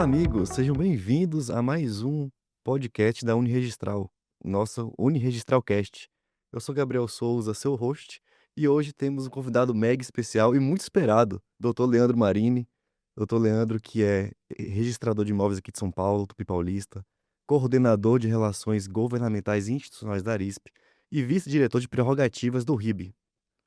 Olá, amigos, sejam bem-vindos a mais um podcast da Uniregistral, nosso Uniregistralcast. Eu sou Gabriel Souza, seu host, e hoje temos um convidado mega especial e muito esperado, Dr. Leandro Marini. Dr. Leandro, que é registrador de imóveis aqui de São Paulo, Tupi Paulista, coordenador de relações governamentais e institucionais da Arisp e vice-diretor de prerrogativas do RIB.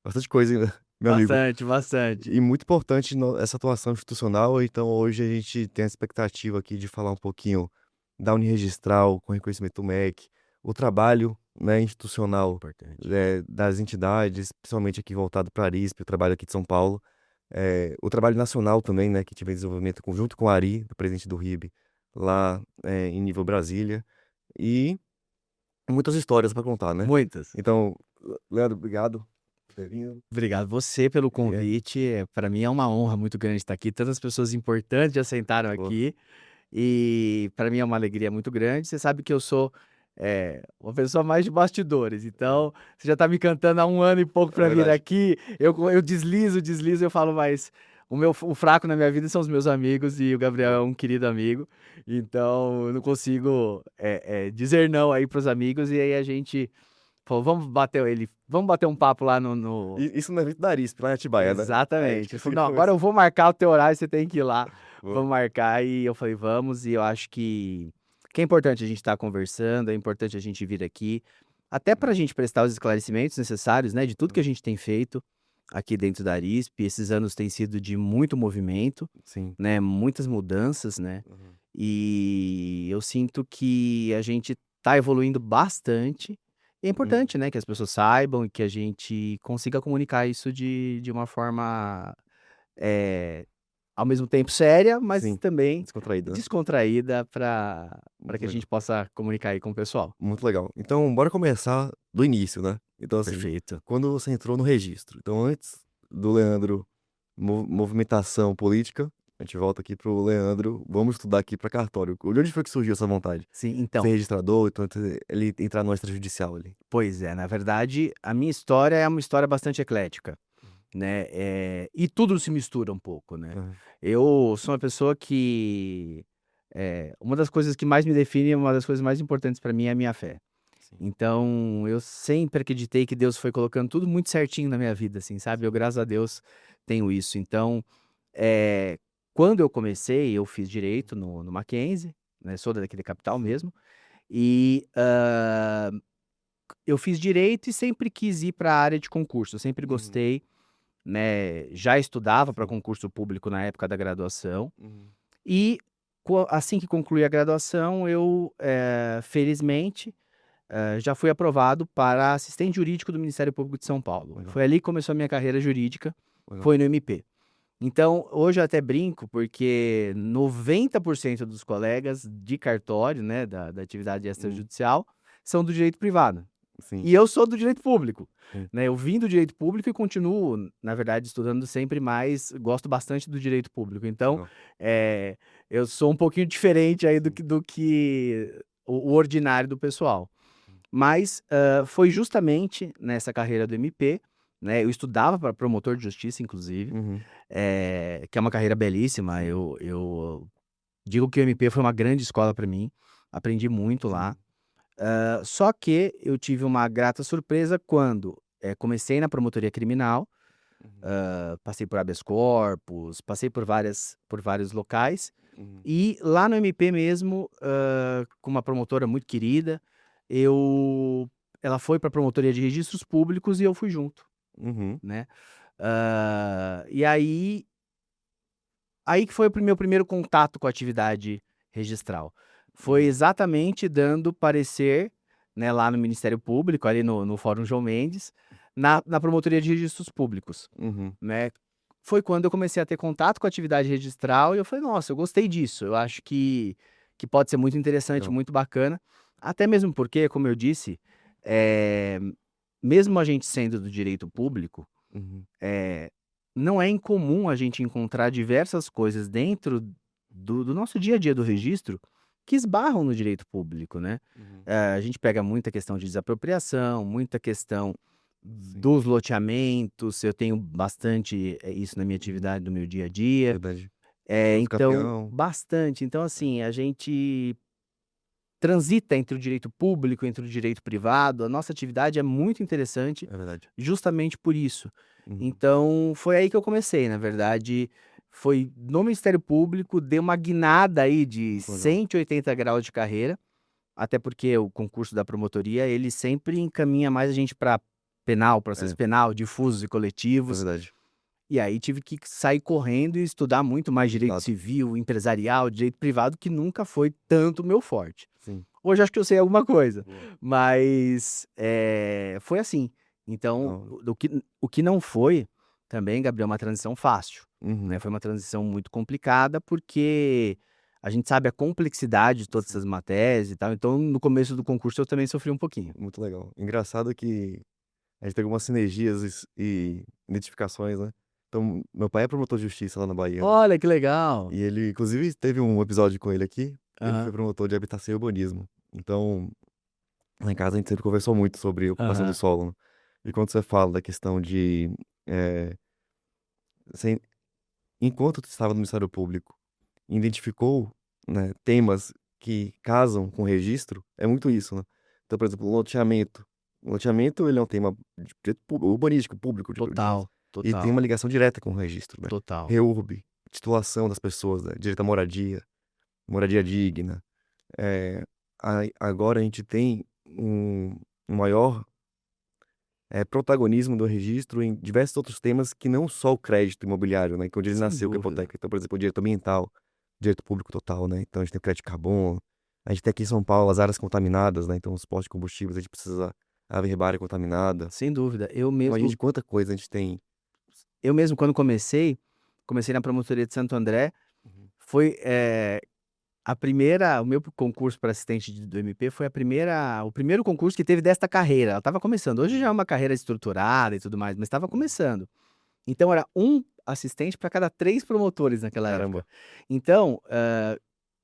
Bastante coisa, hein, meu amigo. Bastante. E muito importante essa atuação institucional, então hoje a gente tem a expectativa aqui de falar um pouquinho da Uniregistral, com reconhecimento do MEC, o trabalho, né, institucional Importante. das entidades, principalmente aqui voltado para a Arisp, o trabalho aqui de São Paulo, o trabalho nacional também, né, que tive desenvolvimento conjunto com o Ari, do presidente do RIB, lá em nível Brasília, e muitas histórias para contar, né? Muitas. Então, Leandro, obrigado por ter vindo. Obrigado você pelo convite. Para mim é uma honra muito grande estar aqui. Tantas pessoas importantes já sentaram Pô. aqui e para mim é uma alegria muito grande. Você sabe que eu sou uma pessoa mais de bastidores, então você já está me cantando há 1 ano e pouco para vir verdade. aqui. Eu deslizo, eu falo, mas o fraco na minha vida são os meus amigos e o Gabriel é um querido amigo, então eu não consigo dizer não aí para os amigos e aí a gente falou, vamos bater um papo lá no... Isso no evento da Arisp, lá em Atibaia, né? Exatamente. Ele falou, não, Começou. agora eu vou marcar o teu horário, você tem que ir lá. Boa. Vamos marcar. E eu falei, vamos. E eu acho que é importante a gente estar conversando, é importante a gente vir aqui, até para a gente prestar os esclarecimentos necessários, né, de tudo que a gente tem feito aqui dentro da Arisp. Esses anos têm sido de muito movimento, Sim. né, muitas mudanças, né, e eu sinto que a gente está evoluindo bastante. E é importante, né, que as pessoas saibam e que a gente consiga comunicar isso de uma forma, ao mesmo tempo séria, mas Sim. também Descontraída, né? descontraída para Muito que a legal. gente possa comunicar aí com o pessoal. Muito legal. Então, bora começar do início, né? Então, assim, Perfeito. quando você entrou no registro. Então, antes do Leandro, movimentação política, a gente volta aqui pro Leandro, vamos estudar aqui para cartório. De onde foi que surgiu essa vontade? Sim, então, Ser registrador, então ele entrar no extrajudicial ali. pois é, na verdade, a minha história é uma história bastante eclética, né, e tudo se mistura um pouco, né. Aham. Eu sou uma pessoa que, uma das coisas que mais me define, uma das coisas mais importantes para mim é a minha fé. Sim. Então, eu sempre acreditei que Deus foi colocando tudo muito certinho na minha vida, assim, sabe. Eu, graças a Deus, tenho isso. Então, quando eu comecei, eu fiz direito no Mackenzie, né, sou daqui da capital mesmo, e, eu fiz direito e sempre quis ir para a área de concurso, eu sempre gostei, né, já estudava para Sim. concurso público na época da graduação, Uhum. e assim que concluí a graduação eu, felizmente, já fui aprovado para assistente jurídico do Ministério Público de São Paulo. Legal. Foi ali que começou a minha carreira jurídica, Legal. foi no MP. Então, hoje eu até brinco, porque 90% dos colegas de cartório, né, da atividade extrajudicial, são do direito privado. Sim. E eu sou do direito público, Sim. né, eu vim do direito público e continuo, na verdade, estudando sempre mais, gosto bastante do direito público. Então, Legal. eu sou um pouquinho diferente aí do que o ordinário do pessoal. Mas, foi justamente nessa carreira do MP, né, eu estudava para promotor de justiça, inclusive, Uhum. que é uma carreira belíssima. Eu digo que o MP foi uma grande escola para mim, aprendi muito lá. Só que eu tive uma grata surpresa quando, comecei na promotoria criminal, passei por habeas corpus, passei por vários locais, Uhum. e lá no MP mesmo, com uma promotora muito querida, ela foi para a promotoria de registros públicos e eu fui junto, Uhum. né. E aí que foi o meu primeiro contato com a atividade registral. Foi exatamente dando parecer, né, lá no Ministério Público, ali no Fórum João Mendes, na promotoria de registros públicos, Uhum. né. Foi quando eu comecei a ter contato com a atividade registral e eu falei: "Nossa, eu gostei disso, eu acho que pode ser muito interessante, Legal. muito bacana", até mesmo porque, como eu disse, eh, mesmo a gente sendo do direito público, Uhum. não é incomum a gente encontrar diversas coisas dentro do nosso dia a dia do registro que esbarram no direito público, né. Uhum. A gente pega muita questão de desapropriação, muita questão Sim. dos loteamentos, eu tenho bastante, isso na minha atividade, no meu dia a dia. Verdade. Fosse Então, campeão. bastante. Então, assim, a gente transita entre o direito público, entre o direito privado. A nossa atividade é muito interessante É verdade. justamente por isso. Uhum. Então, foi aí que eu comecei, na verdade, foi no Ministério Público, dei uma guinada aí de Muito legal. 180 graus de carreira, até porque o concurso da promotoria, ele sempre encaminha mais a gente para penal, processo É. penal, difusos e É coletivos. verdade. E aí tive que sair correndo e estudar muito mais direito Exato. civil, empresarial, direito privado, que nunca foi tanto o meu forte. Sim. Hoje acho que eu sei alguma coisa, Boa. mas foi assim. Então, Não. o que não foi também, Gabriel, uma transição fácil, Uhum. né? Foi uma transição muito complicada, porque a gente sabe a complexidade de todas Sim. essas matérias e tal. Então, no começo do concurso eu também sofri um pouquinho. Muito legal. Engraçado que a gente tem algumas sinergias e identificações, né. Então, meu pai é promotor de justiça lá na Bahia, né, Olha que legal! e ele inclusive teve um episódio com ele aqui, ele foi Aham, promotor de habitação e urbanismo. Então, lá em casa a gente sempre conversou muito sobre ocupação do aham. solo, né. E quando você fala da questão de, eh, você enquanto tu estava no Ministério Público, identificou, né, temas que casam com o registro, é muito isso, né. Então, por exemplo, o loteamento. O loteamento, ele é um tema de direito urbanístico, público, digamos, Total, e tem total, uma ligação direta com o registro, né. total. REURB, titulação das pessoas, né, direito à moradia, moradia digna. Eh, agora a gente tem um maior, protagonismo do registro em diversos outros temas que não só o crédito imobiliário, né, que onde ele Sem nasceu com a dúvida. hipoteca. Então, por exemplo, o direito ambiental, direito público total, né, então a gente tem o crédito carbono, a gente tem aqui em São Paulo as áreas contaminadas, né, então os postos de combustíveis a gente precisa averbar área contaminada. Sem dúvida. Imagine de quanta coisa a gente tem. Eu mesmo quando comecei na promotoria de Santo André, Uhum. foi, o meu concurso para assistente do MP foi o primeiro concurso que teve desta carreira. Ela estava começando. Hoje já é Uhum. uma carreira estruturada e tudo mais, mas estava Uhum. começando. Então era um assistente para cada 3 promotores naquela época. Caramba. Então,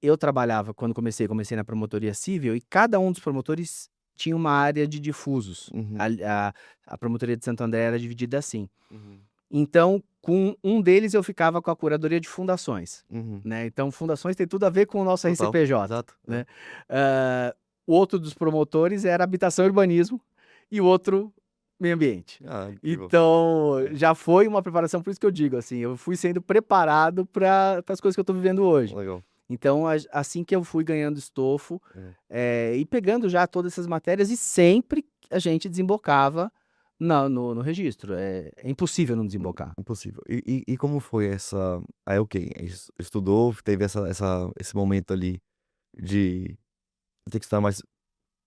eu trabalhava quando comecei na promotoria civil, e cada um dos promotores tinha uma área de difusos. Uhum. A promotoria de Santo André era dividida assim. Uhum. Então, com um deles eu ficava com a curadoria de fundações, Uhum. né, então fundações tem tudo a ver com o nosso Total. RCPJ, Exato. É. né. O outro dos promotores era habitação e urbanismo, e o outro meio ambiente. Ah, incrível. Então, É, já foi uma preparação, por isso que eu digo, assim, eu fui sendo preparado para as coisas que eu estou vivendo hoje. legal. Então, assim que eu fui ganhando estofo, É. e pegando já todas essas matérias, e sempre a gente desembocava no registro, é impossível não desembocar. Impossível. E como foi essa aí ok, estudou, teve esse momento ali de ter que estudar mais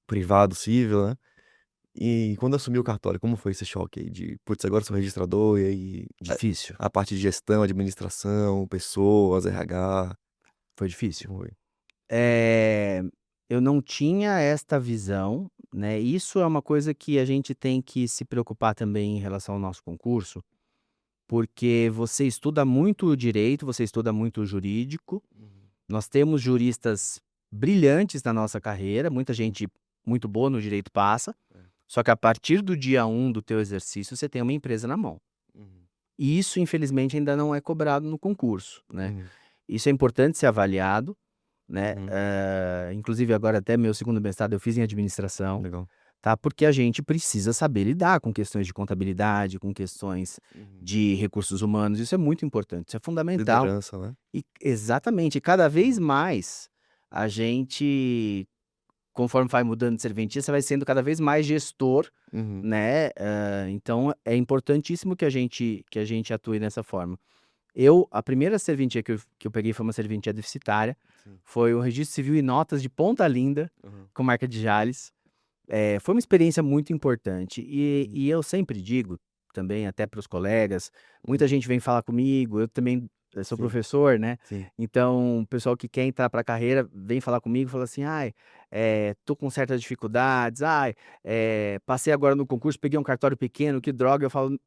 privado, civil, né. E quando assumiu o cartório, como foi esse choque aí de: "Putz, agora sou registrador", e aí, Difícil, a parte de gestão, administração, pessoas, RH, foi difícil. como foi? Eh, eu não tinha esta visão, né, isso é uma coisa que a gente tem que se preocupar também em relação ao nosso concurso, porque você estuda muito o direito, você estuda muito o jurídico, Uhum. nós temos juristas brilhantes na nossa carreira, muita gente muito boa no direito passa, É. só que a partir do dia 1 do teu exercício, você tem uma empresa na mão. Uhum. E isso infelizmente ainda não é cobrado no concurso, né. Uhum. Isso é importante ser avaliado, né, Uhum. inclusive agora até meu segundo mestrado eu fiz em administração, Legal. tá, porque a gente precisa saber lidar com questões de contabilidade, com questões Uhum. de recursos humanos, isso é muito importante, isso é fundamental. Liderança, né. E exatamente, cada vez mais a gente, conforme vai mudando de serventia, você vai sendo cada vez mais gestor, Uhum. né, então é importantíssimo que a gente atue dessa forma. A primeira serventia que eu peguei foi uma serventia deficitária, Sim. foi o registro civil e notas de Ponta Linda, Aham. com marca de Jales. Foi uma experiência muito importante e Uhum. e eu sempre digo, também até para os colegas, Uhum. muita gente vem falar comigo, eu também, sou Sim, professor, né, sim. então o pessoal que quer entrar para a carreira vem falar comigo e fala assim: "Ai, tô com certas dificuldades, ai, passei agora no concurso, peguei um cartório pequeno, que droga", eu falo: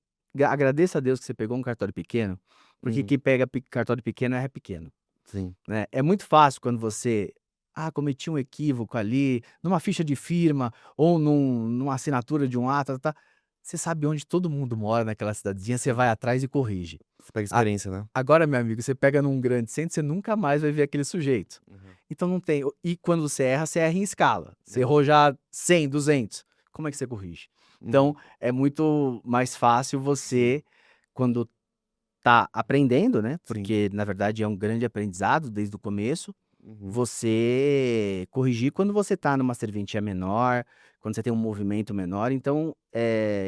Agradeça a Deus que você pegou um cartório pequeno, porque Uhum. quem pega cartório pequeno é pequeno". Sim. Né, é muito fácil quando você: "Ah, cometi um equívoco ali, numa ficha de firma ou numa assinatura de um ato, tá". você sabe onde todo mundo mora naquela cidadezinha, você vai atrás e corrige. Você pega experiência, né? Agora, meu amigo, você pega num grande centro, você nunca mais vai ver aquele sujeito. Uhum. Então não tem. E quando você erra em escala. Você errou já 100, 200. Como é que você corrige? Então, é muito mais fácil você, quando tá aprendendo, né? Sim. Porque, na verdade, é um grande aprendizado desde o começo. Uhum. Você corrigir quando você tá numa serventia menor, quando você tem um movimento menor. Então,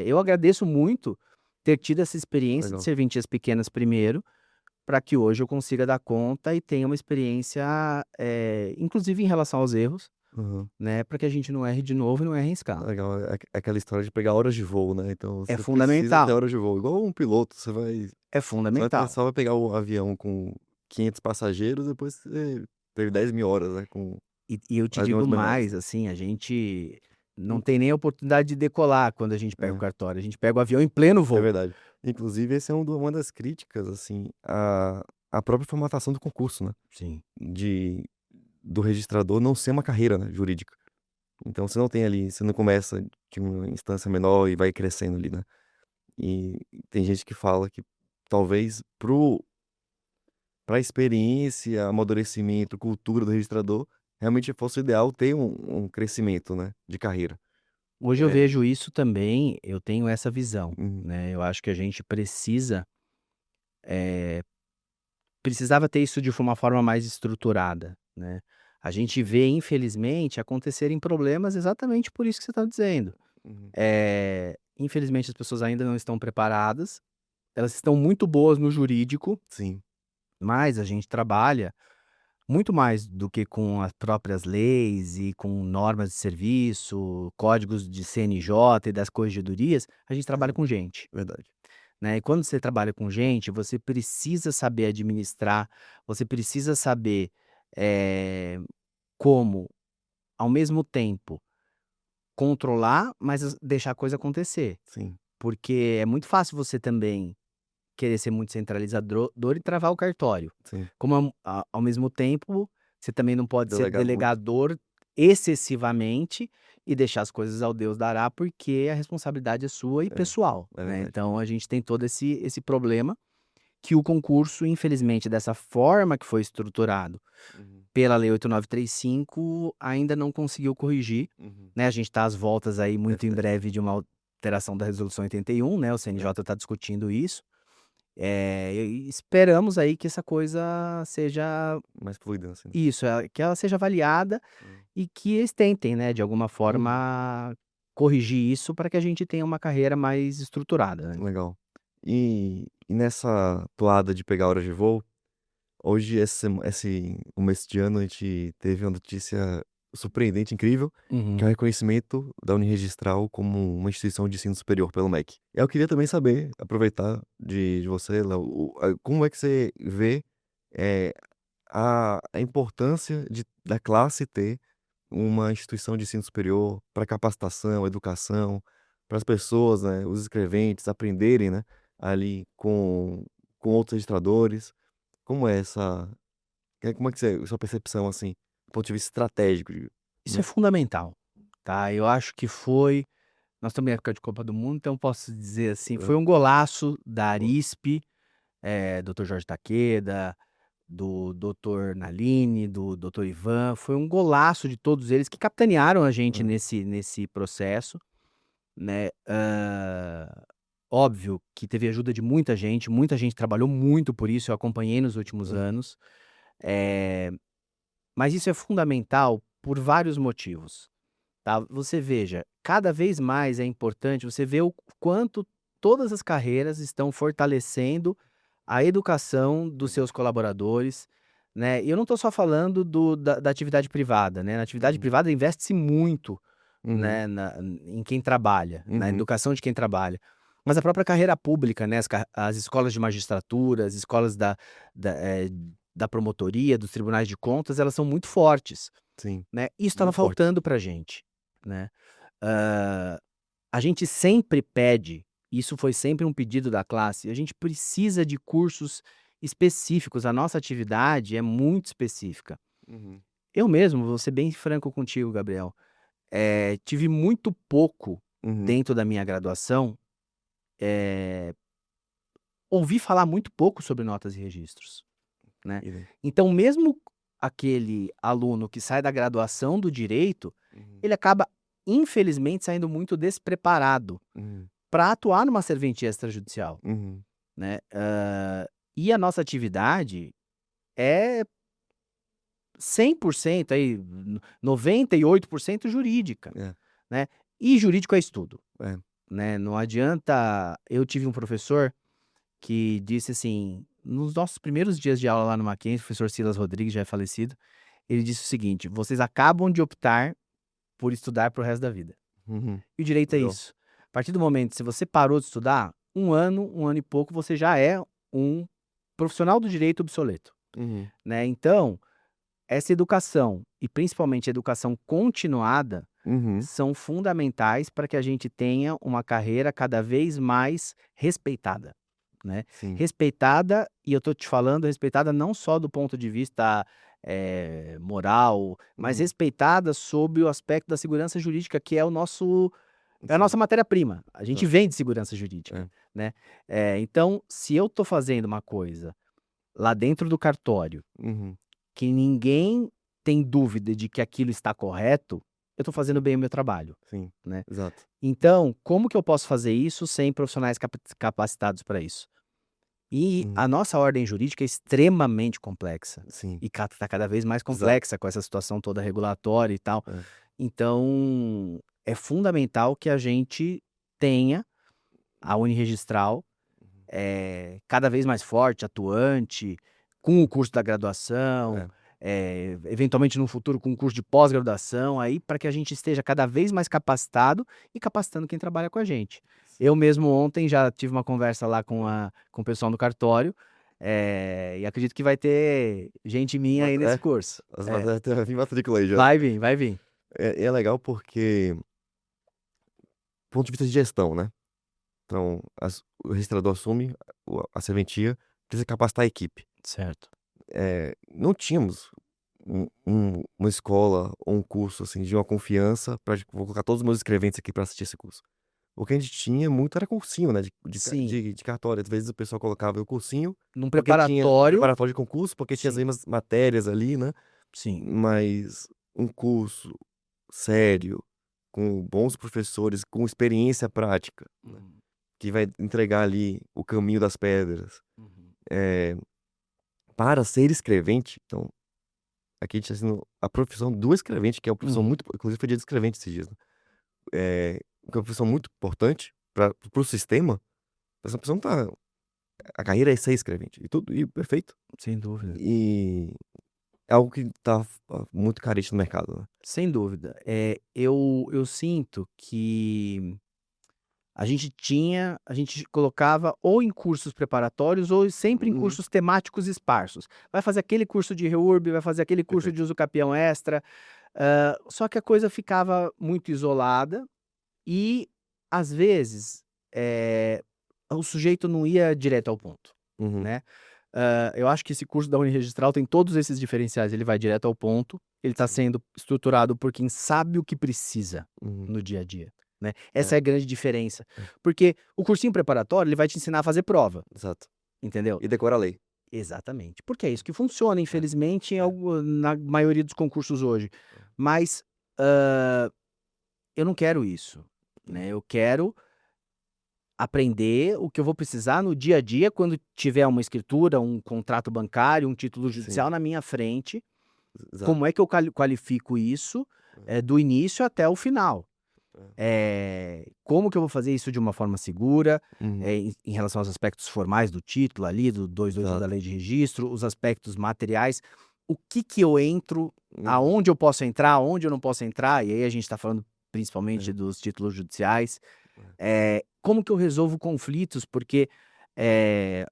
eu agradeço muito ter tido essa experiência de Legal. serventias pequenas primeiro, para que hoje eu consiga dar conta e tenha uma experiência, inclusive em relação aos erros, Uhum. né, para que a gente não erre de novo e não erre em escala. Legal, é aquela história de pegar horas de voo, né, então É você precisa ter fundamental, horas de voo, igual um piloto, é você vai fundamental. só vai pegar o avião com 500 passageiros, depois você teve 10.000 horas, né, com E eu te aviões digo menores. mais, assim, a gente não In tem nem a oportunidade de decolar quando a gente pega o é, cartório, a gente pega o avião em pleno é voo. verdade. Inclusive esse é uma das críticas, assim, à própria formatação do concurso, né, Sim. de do registrador não ser uma carreira, né, jurídica. Então você não começa de uma instância menor e vai crescendo ali, né. E tem gente que fala que talvez para experiência, amadurecimento, cultura do registrador, realmente fosse o ideal ter um crescimento, né, de carreira. Hoje eu É. vejo isso também, eu tenho essa visão, Uhum, né, eu acho que a gente eh, precisava ter isso de uma forma mais estruturada, né. A gente vê, infelizmente, acontecerem problemas exatamente por isso que você está dizendo. uhum. Infelizmente as pessoas ainda não estão preparadas, elas estão muito boas no jurídico, Sim, mas a gente trabalha muito mais do que com as próprias leis e com normas de serviço, códigos de CNJ e das corregedorias, a gente trabalha é, com gente, verdade. né. E quando você trabalha com gente, você precisa saber administrar, você precisa saber, eh, como, ao mesmo tempo, controlar, mas deixar a coisa acontecer. Sim, Porque é muito fácil você também querer ser muito centralizador e travar o cartório. sim. Como ao mesmo tempo, você também não pode ser Delegar muito. delegador excessivamente e deixar as coisas ao Deus dará, porque a responsabilidade é sua e É, pessoal, é né. verdade. Então a gente tem todo esse problema que o concurso, infelizmente, dessa forma que foi estruturado Uhum, pela Lei 8935, ainda não conseguiu corrigir, uhum. né. A gente está às voltas aí, É muito em certo. breve, de uma alteração da resolução 81, né, o É, CNJ está discutindo isso. E esperamos aí que essa coisa seja mais fluida, assim. isso, que ela seja avaliada Hum. e que eles tentem, né, de alguma Uhum. forma corrigir isso para que a gente tenha uma carreira mais estruturada, né. Legal. E nessa toada de pegar horas de voo, hoje esse começo de ano a gente teve uma notícia surpreendente, incrível, que é Uhum. o reconhecimento da Uniregistral como uma instituição de ensino superior pelo MEC. Eu queria também saber, aproveitar de você, Léo, como é que você vê, eh, a importância da classe ter uma instituição de ensino superior para capacitação, educação, para as pessoas, né, os escreventes aprenderem, né, ali com outros registradores. Como é como é que você sua percepção, assim, do ponto de vista estratégico Isso é né? fundamental, tá. Eu acho que nós estamos em época de Copa do Mundo, então posso dizer assim, Hã, foi um golaço da boa. Arispe, doutor Jorge Takeda, do doutor Naline, do doutor Ivan, foi um golaço de todos eles que capitanearam a gente Hã, nesse processo, né. Óbvio que teve ajuda de muita gente trabalhou muito por isso, eu acompanhei nos últimos hã, anos, eh, mas isso é fundamental por vários motivos, tá. Você veja, cada vez mais é importante você ver o quanto todas as carreiras estão fortalecendo a educação dos seus verdade. colaboradores, né. E eu não estou só falando da atividade privada, né, na atividade Uhum, privada investe-se muito, uhum, né, em quem trabalha, na uhum, educação de quem trabalha. Mas a própria carreira pública, né, as escolas de magistratura, as escolas da, da promotoria, dos tribunais de contas, elas são muito fortes, sim, né. Isso estava muito fortes. faltando pra gente, né. Hã, a gente sempre pede, isso foi sempre um pedido da classe, a gente precisa de cursos específicos, a nossa atividade é muito específica. Uhum, Eu mesmo, vou ser bem franco contigo, Gabriel, tive muito pouco uhum, dentro da minha graduação ouvi falar muito pouco sobre notas e registros, né? E daí? Então, mesmo aquele aluno que sai da graduação do direito, ele acaba, infelizmente, saindo muito despreparado Uhum. para atuar numa serventia extrajudicial, Uhum. né? E a nossa atividade é 100% aí, 98% jurídica, É. né? E jurídico é estudo, É. né? Não adianta. Eu tive um professor que disse assim, nos nossos primeiros dias de aula lá no Mackenzie, o professor Silas Rodrigues, já é falecido, ele disse o seguinte: vocês acabam de optar por estudar pro resto da vida. Uhum. E o direito é Legal. isso. A partir do momento, se você parou de estudar, um ano e pouco, você já é um profissional do direito obsoleto, Uhum. né? Então, essa educação, e principalmente a educação continuada, Uhum. são fundamentais para que a gente tenha uma carreira cada vez mais respeitada, né? Sim. Respeitada, e eu tô te falando respeitada não só do ponto de vista moral, mas Uhum. respeitada sob o aspecto da segurança jurídica, que é a Sim. nossa matéria-prima. A gente Exato. vende segurança jurídica, É. né? Então, se eu tô fazendo uma coisa lá dentro do cartório Uhum. que ninguém tem dúvida de que aquilo está correto, eu tô fazendo bem o meu trabalho, Sim. né? Exato. Então, como que eu posso fazer isso sem profissionais capacitados para isso? E Uhum. a nossa ordem jurídica é extremamente complexa Sim. e está cada vez mais Exato. complexa com essa situação toda regulatória e tal. É. Então, é fundamental que a gente tenha a Uniregistral cada vez mais forte, atuante, com o curso da graduação, eventualmente no futuro com o curso de pós-graduação, aí para que a gente esteja cada vez mais capacitado e capacitando quem trabalha com a gente. Eu mesmo ontem já tive uma conversa lá com o pessoal no cartório, e acredito que vai ter gente minha aí nesse curso. As matérias já vim matrícula aí já. Vai vir, vai vir. É legal porque, ponto de vista de gestão, né? Então, o registrador assume a serventia, precisa capacitar a equipe. Certo. Não tínhamos uma escola ou um curso assim de uma confiança para vou colocar todos os meus escreventes aqui para assistir esse curso. O que a gente tinha muito era cursinho, né, Sim, de cartório. Às vezes o pessoal colocava o cursinho, num porque tinha preparatório, preparatório de concurso, porque tinha as sim, mesmas matérias ali, né, sim. mas um curso sério, com bons professores, com experiência prática, né, Uhum, que vai entregar ali o caminho das pedras. uhum. Eh, para ser escrevente, então, aqui a gente tá sendo a profissão do escrevente, que é uma profissão Uhum. muito, inclusive foi dia do escrevente esses dias, né. Que é uma profissão muito importante para o sistema, essa pessoa não tá, a carreira é ser escrevente, e tudo, e perfeito. Sem dúvida. E é algo que tá muito carente no mercado, né. Sem dúvida. Eu sinto que a gente colocava ou em cursos preparatórios ou sempre em Uhum, cursos temáticos esparsos. Vai fazer aquele curso de REURB, vai fazer aquele curso de perfeito. uso capião extra, só que a coisa ficava muito isolada e, às vezes, o sujeito não ia direto ao ponto, Uhum, né. Eu acho que esse curso da Uniregistral tem todos esses diferenciais, ele vai direto ao ponto, ele está sim. sendo estruturado por quem sabe o que precisa Uhum, no dia a dia, né. é, Essa é a grande diferença, é, porque o cursinho preparatório, ele vai te ensinar a fazer prova, exato. entendeu? E decora a lei. Exatamente, porque é isso que funciona, É, infelizmente, é, na maioria dos concursos hoje. é. Mas, eu não quero isso, né, Uhum, eu quero aprender o que eu vou precisar no dia a dia quando tiver uma escritura, um contrato bancário, um título sim, judicial na minha frente. exato. Como é que eu qualifico isso, É, do início até o final? é. Como que eu vou fazer isso de uma forma segura, Uhum, em relação aos aspectos formais do título ali, do 222 da exato. lei de registro, os aspectos materiais, o que que eu entro, Uhum, aonde eu posso entrar, aonde eu não posso entrar, e aí a gente está falando principalmente é, dos títulos judiciais. é. Como que eu resolvo conflitos? Porque,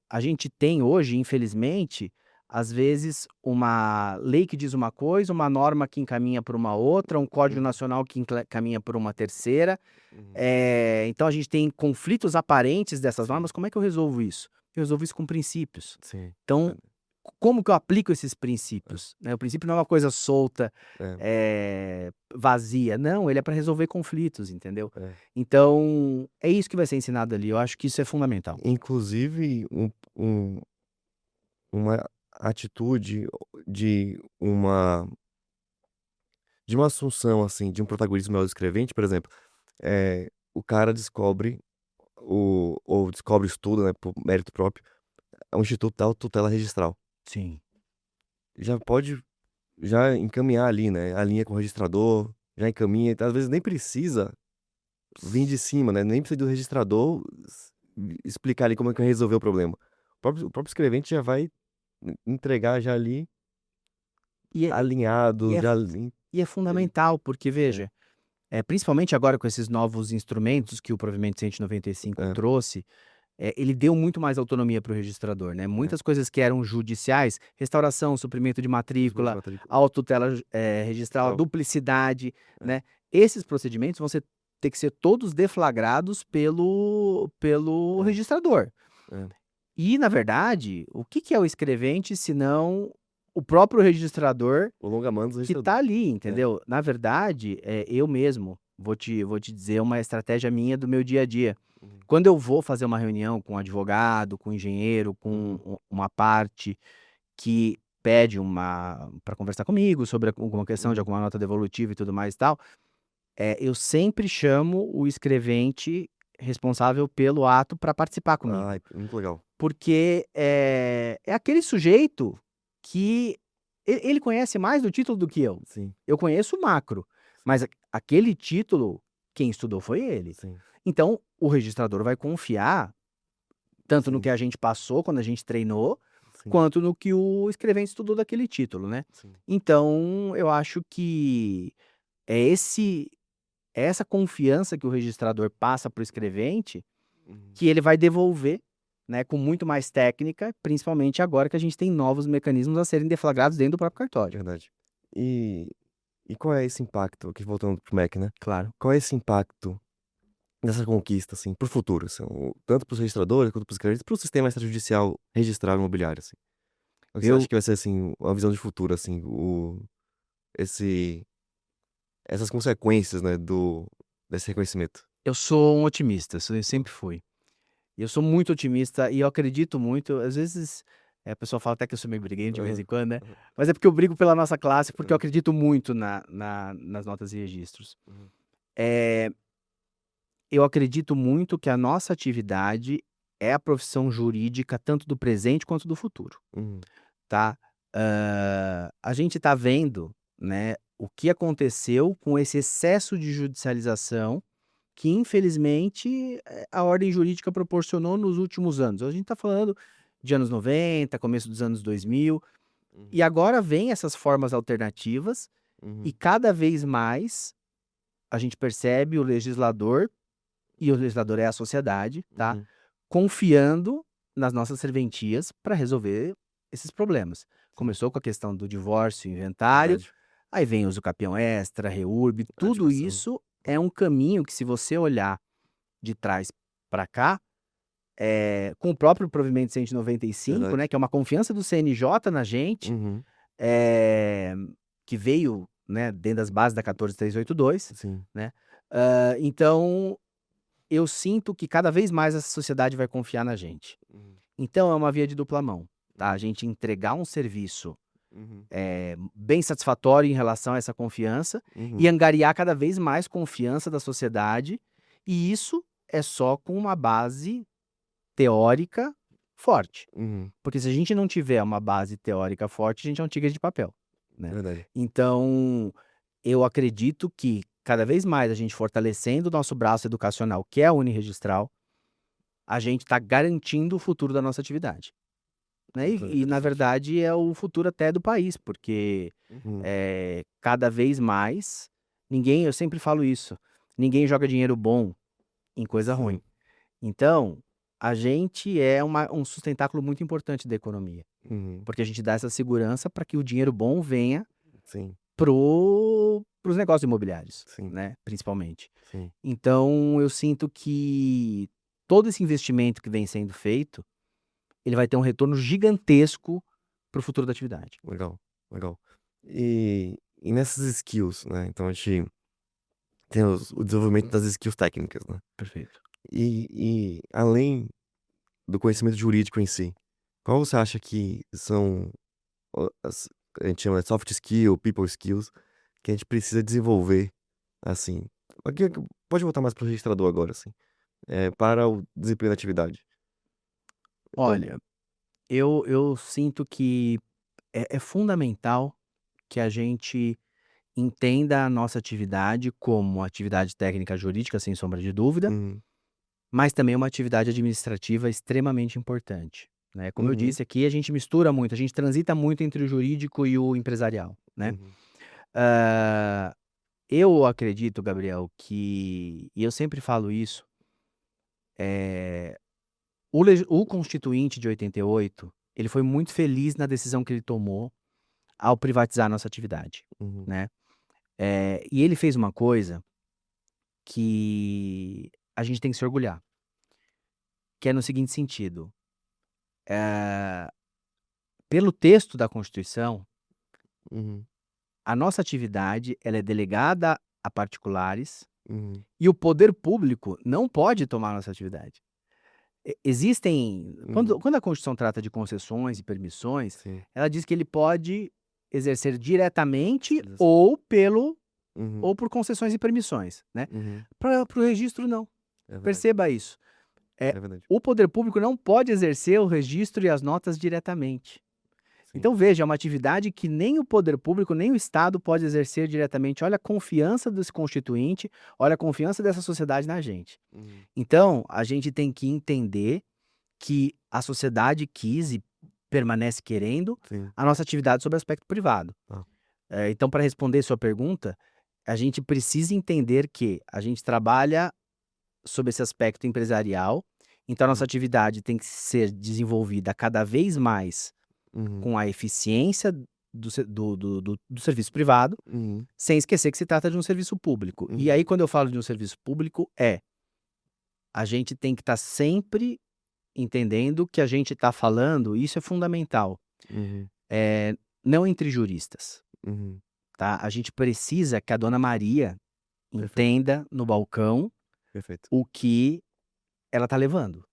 a gente tem hoje, infelizmente, às vezes, uma lei que diz uma coisa, uma norma que encaminha para uma outra, um código Uhum, nacional que caminha para uma terceira. uhum, Então a gente tem conflitos aparentes dessas sim, normas, como é que eu resolvo isso? Eu resolvo isso com princípios. sim. Então, É, como que eu aplico esses princípios, né? O princípio não é uma coisa solta, vazia. Não, ele é para resolver conflitos, entendeu? Então, é isso que vai ser ensinado ali. Eu acho que isso é fundamental. Inclusive, uma atitude de uma assunção, assim, de um protagonismo maior do escrevente, por exemplo, o cara descobre ou descobre, estuda, né, por mérito próprio, um instituto da tutela registral. Sim. Já pode encaminhar ali, né, alinha com o registrador, já encaminha, então, às vezes nem precisa vir de cima, né, nem precisa do registrador explicar ali como é que vai resolver o problema. O próprio escrevente já vai entregar já ali E é, alinhado, e é, já e é fundamental, porque, veja, principalmente agora com esses novos instrumentos que o Provimento 195 trouxe, ele deu muito mais autonomia para o registrador, né? Muitas coisas que eram judiciais, restauração, suprimento de matrícula, autotutela registral, duplicidade, né? Esses procedimentos vão ter que ser todos deflagrados pelo registrador. E, na verdade, o que é o escrevente, senão o próprio registrador o longa-mandos do que registrador. tá ali, entendeu? Na verdade, eu mesmo vou te dizer uma estratégia minha do meu dia a dia. Quando eu vou fazer uma reunião com um advogado, com um engenheiro, com uma parte que pede para conversar comigo sobre alguma questão de alguma nota devolutiva e tudo mais e tal, eu sempre chamo o escrevente responsável pelo ato para participar comigo. Muito legal. Porque é aquele sujeito que ele conhece mais do título do que eu. Sim. Eu conheço o macro, mas aquele título, quem estudou foi ele. Sim. Então, o registrador vai confiar tanto no Sim. que a gente passou quando a gente treinou, Sim. quanto no que o escrevente estudou daquele título, né? Sim. Então, eu acho que é essa confiança que o registrador passa para o escrevente que ele vai devolver, né, com muito mais técnica, principalmente agora que a gente tem novos mecanismos a serem deflagrados dentro do próprio cartório. Verdade. E qual é esse impacto, aqui voltando pro MEC, né? Claro. Qual é esse impacto dessa conquista, assim, pro futuro, assim, tanto pros registradores quanto pros escreventes, pro sistema extrajudicial registral imobiliário, assim? O que você acha que vai ser, assim, uma visão de futuro, assim, essas consequências, né, desse reconhecimento? Eu sou um otimista, eu sempre fui. Eu sou muito otimista e eu acredito muito, às vezes a pessoa fala até que eu sou meio briguento de vez em quando, né? Mas é porque eu brigo pela nossa classe, porque eu acredito muito nas notas e registros. Eu acredito muito que a nossa atividade é a profissão jurídica tanto do presente quanto do futuro, tá? A gente tá vendo, né, o que aconteceu com esse excesso de judicialização que, infelizmente, a ordem jurídica proporcionou nos últimos anos. A gente tá falando de anos 90, começo dos anos 2000, e agora vem essas formas alternativas e cada vez mais a gente percebe o legislador, e o legislador é a sociedade, tá? Confiando nas nossas serventias para resolver esses problemas. Começou com a questão do divórcio, inventário, Verdade. aí vem uso capião extra, reurb, tudo Discussão. isso é um caminho que, se você olhar de trás para cá, com o próprio provimento 195, Verdade. né, que é uma confiança do CNJ na gente, que veio, né, dentro das bases da 14382, Sim. né? Então, eu sinto que cada vez mais essa sociedade vai confiar na gente. Então, é uma via de dupla mão, tá? A gente entregar um serviço bem satisfatório em relação a essa confiança e angariar cada vez mais confiança da sociedade, e isso é só com uma base teórica forte. Porque se a gente não tiver uma base teórica forte, a gente é um tigre de papel, né? Verdade. Então, eu acredito que cada vez mais a gente fortalecendo o nosso braço educacional, que é a Uniregistral, a gente está garantindo o futuro da nossa atividade, né? E, na verdade, é o futuro até do país, porque cada vez mais, eu sempre falo isso, ninguém joga dinheiro bom em coisa ruim. Então, a gente é um sustentáculo muito importante da economia, porque a gente dá essa segurança para que o dinheiro bom venha pros negócios imobiliários, né? Principalmente. Então, eu sinto que todo esse investimento que vem sendo feito, ele vai ter um retorno gigantesco para o futuro da atividade. Legal, legal. E nessas skills, né? Então a gente tem o desenvolvimento das skills técnicas, né? Perfeito. E além do conhecimento jurídico em si, qual você acha que são as, a gente chama de soft skill, people skills, que a gente precisa desenvolver, assim, pode voltar mais pro registrador agora, assim, para o desempenho da atividade. Então, Olha, eu sinto que é fundamental que a gente entenda a nossa atividade como atividade técnica jurídica, sem sombra de dúvida, uhum, mas também uma atividade administrativa extremamente importante, né. Como eu uhum, disse aqui, a gente mistura muito, a gente transita muito entre o jurídico e o empresarial, né. uhum, Hã, eu acredito, Gabriel, que e eu sempre falo isso, eh, o constituinte de 88, ele foi muito feliz na decisão que ele tomou ao privatizar a nossa atividade, uhum, né. E ele fez uma coisa que a gente tem que se orgulhar, que é no seguinte sentido, eh, pelo texto da Constituição, uhum, a nossa atividade ela é delegada a particulares uhum, e o poder público não pode tomar a nossa atividade. Existem uhum, quando a Constituição trata de concessões e permissões, sim, ela diz que ele pode exercer diretamente sim, ou pelo uhum, ou por concessões e permissões, né. uhum, Para o registro não, é verdade, perceba isso. é verdade, O poder público não pode exercer o registro e as notas diretamente. sim, Então veja, é uma atividade que nem o poder público, nem o Estado pode exercer diretamente. Olha a confiança desse constituinte, olha a confiança dessa sociedade na gente. uhum, Então, a gente tem que entender que a sociedade quis e permanece querendo sim, a nossa atividade sob aspecto privado. ah, Então, para responder sua pergunta, a gente precisa entender que a gente trabalha sob esse aspecto empresarial, então a nossa uhum, atividade tem que ser desenvolvida cada vez mais uhum, com a eficiência do serviço privado, uhum, sem esquecer que se trata de um serviço público. E uhum, aí quando eu falo de um serviço público, a gente tem que estar sempre entendendo que a gente está falando, isso é fundamental, uhum, eh, não entre juristas, uhum, tá. A gente precisa que a dona Maria perfeito, entenda no balcão perfeito, o que ela está levando.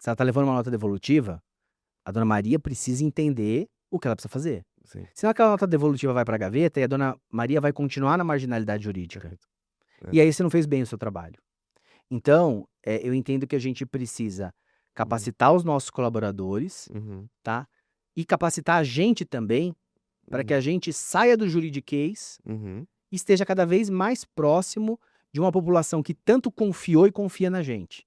Se ela está levando uma nota devolutiva, a dona Maria precisa entender o que ela precisa fazer. sim, Senão aquela nota devolutiva vai para a gaveta e a dona Maria vai continuar na marginalidade jurídica. perfeito, é, E aí você não fez bem o seu trabalho. Então, eu entendo que a gente precisa uhum, capacitar os nossos colaboradores, uhum, tá, e capacitar a gente também, para que uhum, a gente saia do juridiquês uhum, e esteja cada vez mais próximo de uma população que tanto confiou e confia na gente,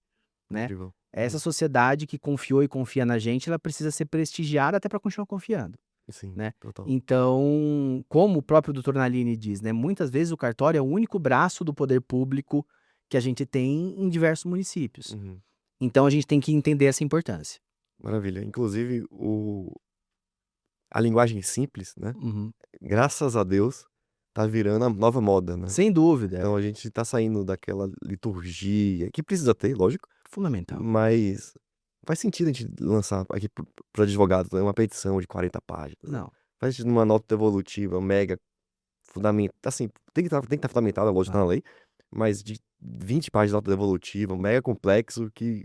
né. incrível, Essa sociedade que confiou e confia na gente, ela precisa ser prestigiada até para continuar confiando. sim, Né. total, Então, como o próprio doutor Nalini diz, né, muitas vezes o cartório é o único braço do poder público que a gente tem em diversos municípios. uhum. Então a gente tem que entender essa importância. Maravilha. Inclusive, a linguagem simples, né, Uhum. graças a Deus, tá virando a nova moda, né. Sem dúvida, Então a gente tá saindo daquela liturgia, que precisa ter, lógico, fundamental. mas faz sentido a gente lançar aqui para advogados, né, uma petição de 40 páginas, né. Não, Faz sentido uma nota devolutiva mega assim, tem que estar fundamentada, lógico, na claro. lei, mas de 20 páginas de nota devolutiva, mega complexo, que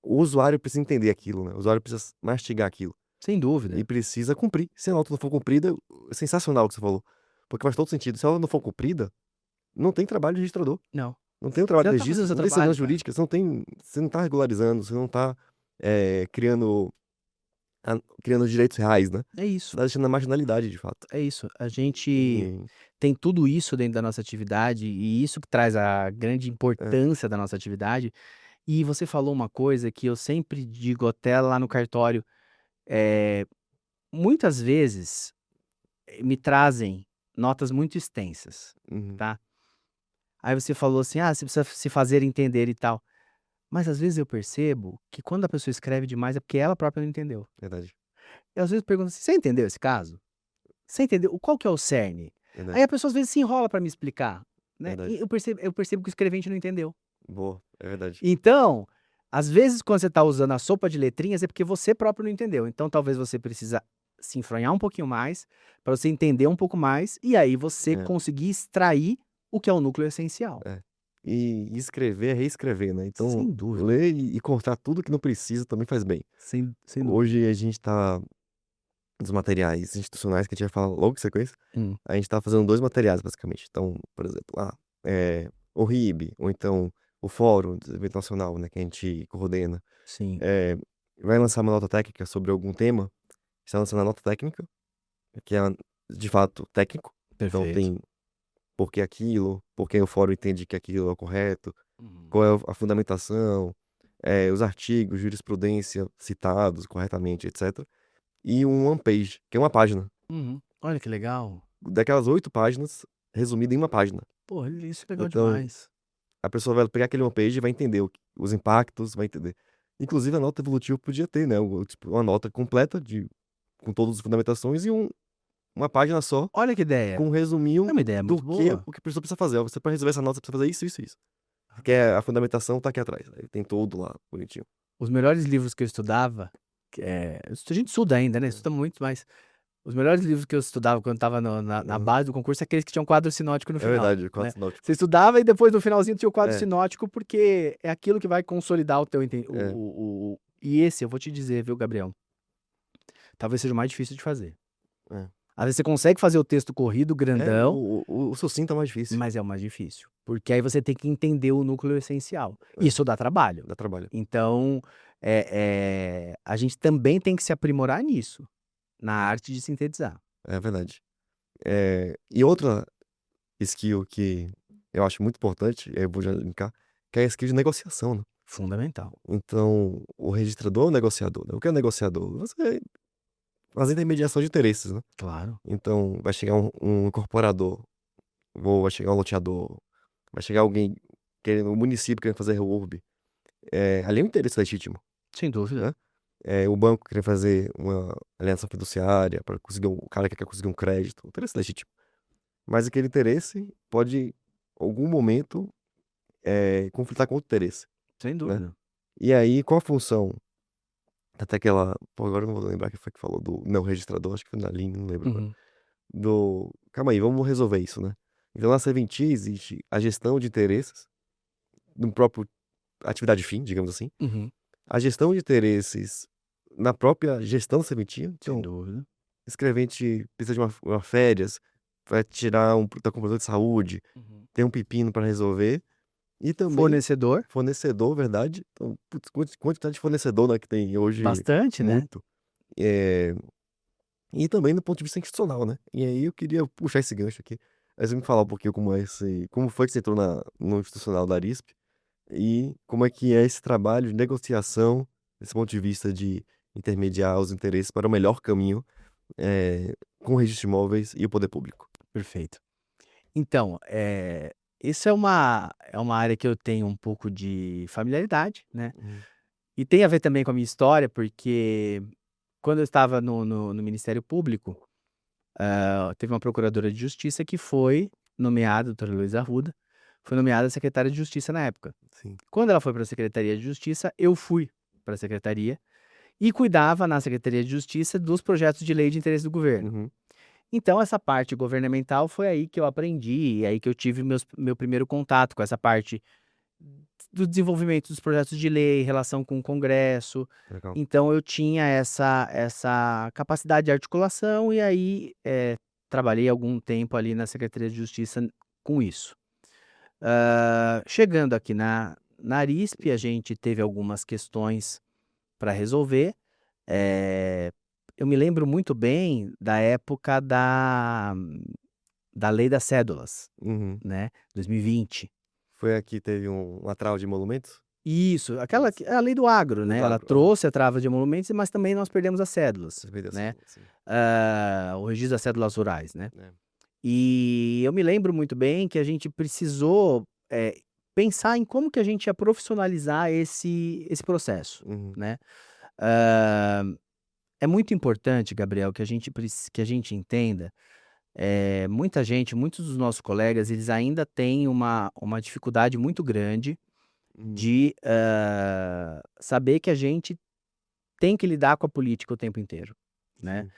o usuário precisa entender aquilo, né, o usuário precisa mastigar aquilo. Sem E dúvida. precisa cumprir. Se a nota não for cumprida, é sensacional o que você falou, porque faz todo sentido. Se ela não for cumprida, não tem trabalho de registrador, Não. não tem o Você trabalho não de tá fazendo o registro, seu não tem segurança trabalho, cara. jurídica, você não tá regularizando, você não tá, criando criando direitos reais, né. É Você isso, tá deixando na marginalidade, de fato. é isso. A gente E tem tudo isso dentro da nossa atividade e isso que traz a grande é, importância da nossa atividade. E você falou uma coisa que eu sempre digo até lá no cartório, eh, muitas vezes, me trazem notas muito extensas, uhum, tá. Aí você falou assim: "Ah, você precisa se fazer entender e tal". Mas às vezes eu percebo que quando a pessoa escreve demais é porque ela própria não entendeu. verdade, Eu às vezes pergunto assim: "Você entendeu esse caso? Você entendeu? Qual que é o cerne?". Aí verdade, a pessoa às vezes se enrola para me explicar, né, e verdade. eu percebo que o escrevente não entendeu. Boa, é verdade. Então, às vezes quando você está usando a sopa de letrinhas é porque você próprio não entendeu, então talvez você precisa se enfronhar um pouquinho mais, para você entender um pouco mais, e aí você É. conseguir extrair o que é o núcleo essencial. É. E escrever é reescrever, né, então Sem dúvida, ler e cortar tudo que não precisa também faz bem. sem dúvida. Hoje a gente tá dos materiais institucionais que a gente vai falar logo em sequência, Hum, a gente tá fazendo 2 materiais basicamente. Então, por exemplo, o RIB, ou então o Fórum de Desenvolvimento Nacional, né, que a gente coordena, sim, eh, vai lançar uma nota técnica sobre algum tema, está lançando a nota técnica, que é de fato técnico, então perfeito. tem por que aquilo, por que o fórum entende que aquilo é o correto, Uhum. qual é a fundamentação, os artigos, jurisprudência citados corretamente, etc. E um one page, que é uma página. Uhum. Olha que legal. Daquelas 8 páginas, resumida em uma página. Pô, isso é legal Então, demais. a pessoa vai pegar aquele one page e vai entender os impactos, vai entender. Inclusive, a nota evolutiva podia ter, né? Tipo, uma nota completa com todas as fundamentações e uma página só, Olha que ideia. com um É resuminho uma ideia do muito que boa. o que a pessoa precisa fazer. Ó, você para resolver essa nota, você precisa fazer isso, isso, isso. Que é a fundamentação tá aqui atrás. Aí tem tudo lá, bonitinho. Os melhores livros que eu estudava, a gente estuda ainda, né? É. Estuda muito, mas os melhores livros que eu estudava quando estava na Aham. base do concurso é aqueles que tinham quadro sinótico no É final, verdade, né? quadro sinótico. Você estudava e depois no finalzinho tinha o quadro É, sinótico, porque é aquilo que vai consolidar o teu é. e esse eu vou te dizer, viu, Gabriel? Talvez seja o mais difícil de fazer. É. Às vezes você consegue fazer o texto corrido, É, grandão, o sucinto é mais difícil. mas é o mais difícil. Porque aí você tem que entender o núcleo essencial. É, Isso dá trabalho. dá trabalho. Então, a gente também tem que se aprimorar nisso, na arte de sintetizar. É verdade. E outra skill que eu acho muito importante, eu vou já linkar, que é a skill de negociação, né. Fundamental. Então, o registrador é o negociador, né. O que é o negociador? Você faz intermediação de interesses, né. Claro. Então, vai chegar um incorporador, vai chegar um loteador, vai chegar alguém querendo, o município querendo fazer reurb, ali é um interesse legítimo, Sem dúvida. né. O banco querer fazer uma aliança fiduciária para conseguir o cara que quer conseguir um crédito, interesse legítimo. Mas aquele interesse pode, em algum momento, conflitar com outro interesse, Sem né. dúvida. E aí, qual a função até aquela, pô, agora eu não vou lembrar quem foi que falou do não registrador, acho que foi na linha, não lembro agora. Uhum. Calma aí, vamos resolver isso, né. Então na serventia existe a gestão de interesses, no próprio atividade fim, digamos assim, Uhum. a gestão de interesses na própria gestão da serventia. Sem Então, dúvida. escrevente precisa de uma férias, vai tirar tá com problema de saúde, Uhum. tem um pepino para resolver, e também Fornecedor, fornecedor, verdade. Então, putz, quantidade de fornecedor, né, que tem hoje, bastante, né? muito. Eh, e também do ponto de vista institucional, né. E aí eu queria puxar esse gancho aqui, aí você me falar um pouquinho como foi que você entrou no institucional da Arisp, e como é que é esse trabalho de negociação, desse ponto de vista de intermediar os interesses para o melhor caminho, com o registro de imóveis e o poder público. Perfeito. Então, isso é uma área que eu tenho um pouco de familiaridade, né? Uhum. E tem a ver também com a minha história, porque quando eu estava no Ministério Público, teve uma procuradora de justiça que foi nomeada, a doutora Heloísa Arruda, foi nomeada secretária de Justiça na época. Sim. Quando ela foi para a Secretaria de Justiça, eu fui para a secretaria e cuidava na Secretaria de Justiça dos projetos de lei de interesse do governo. Uhum. Então essa parte governamental foi aí que eu aprendi, e aí que eu tive meu primeiro contato com essa parte do desenvolvimento dos projetos de lei, relação com o Congresso. Legal. Então eu tinha essa capacidade de articulação e aí, trabalhei algum tempo ali na Secretaria de Justiça com isso. Chegando aqui na Arisp, a gente teve algumas questões para resolver. Eu me lembro muito bem da época da Lei das Cédulas, Uhum. né, 2020. Foi aqui que teve uma trava de emolumentos? Isso, aquela Isso. que é a lei do agro, Lei né, do ela agro, aham. trouxe a trava de emolumentos, mas também nós perdemos as cédulas, Você perdeu né, sim. o registro das cédulas rurais, né. É. E eu me lembro muito bem que a gente precisou, pensar em como que a gente ia profissionalizar esse processo, Uhum. né. Hã, é muito importante, Gabriel, que a gente entenda, muita gente, muitos dos nossos colegas, eles ainda têm uma dificuldade muito grande Uhum. de, saber que a gente tem que lidar com a política o tempo inteiro, né. Sim.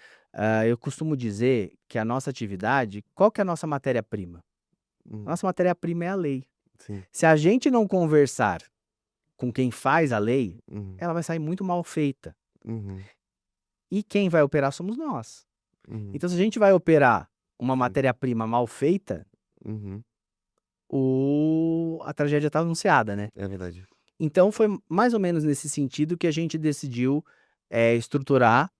Eu costumo dizer que a nossa atividade, qual que é a nossa matéria-prima? Hum, Nossa matéria-prima é a lei. sim. Se a gente não conversar com quem faz a lei, Uhum, ela vai sair muito mal feita. uhum, E quem vai operar somos nós. uhum, Então, se a gente vai operar uma sim. matéria-prima mal feita, Uhum, a tragédia está anunciada, né? é verdade. Então, foi mais ou menos nesse sentido que a gente decidiu estruturar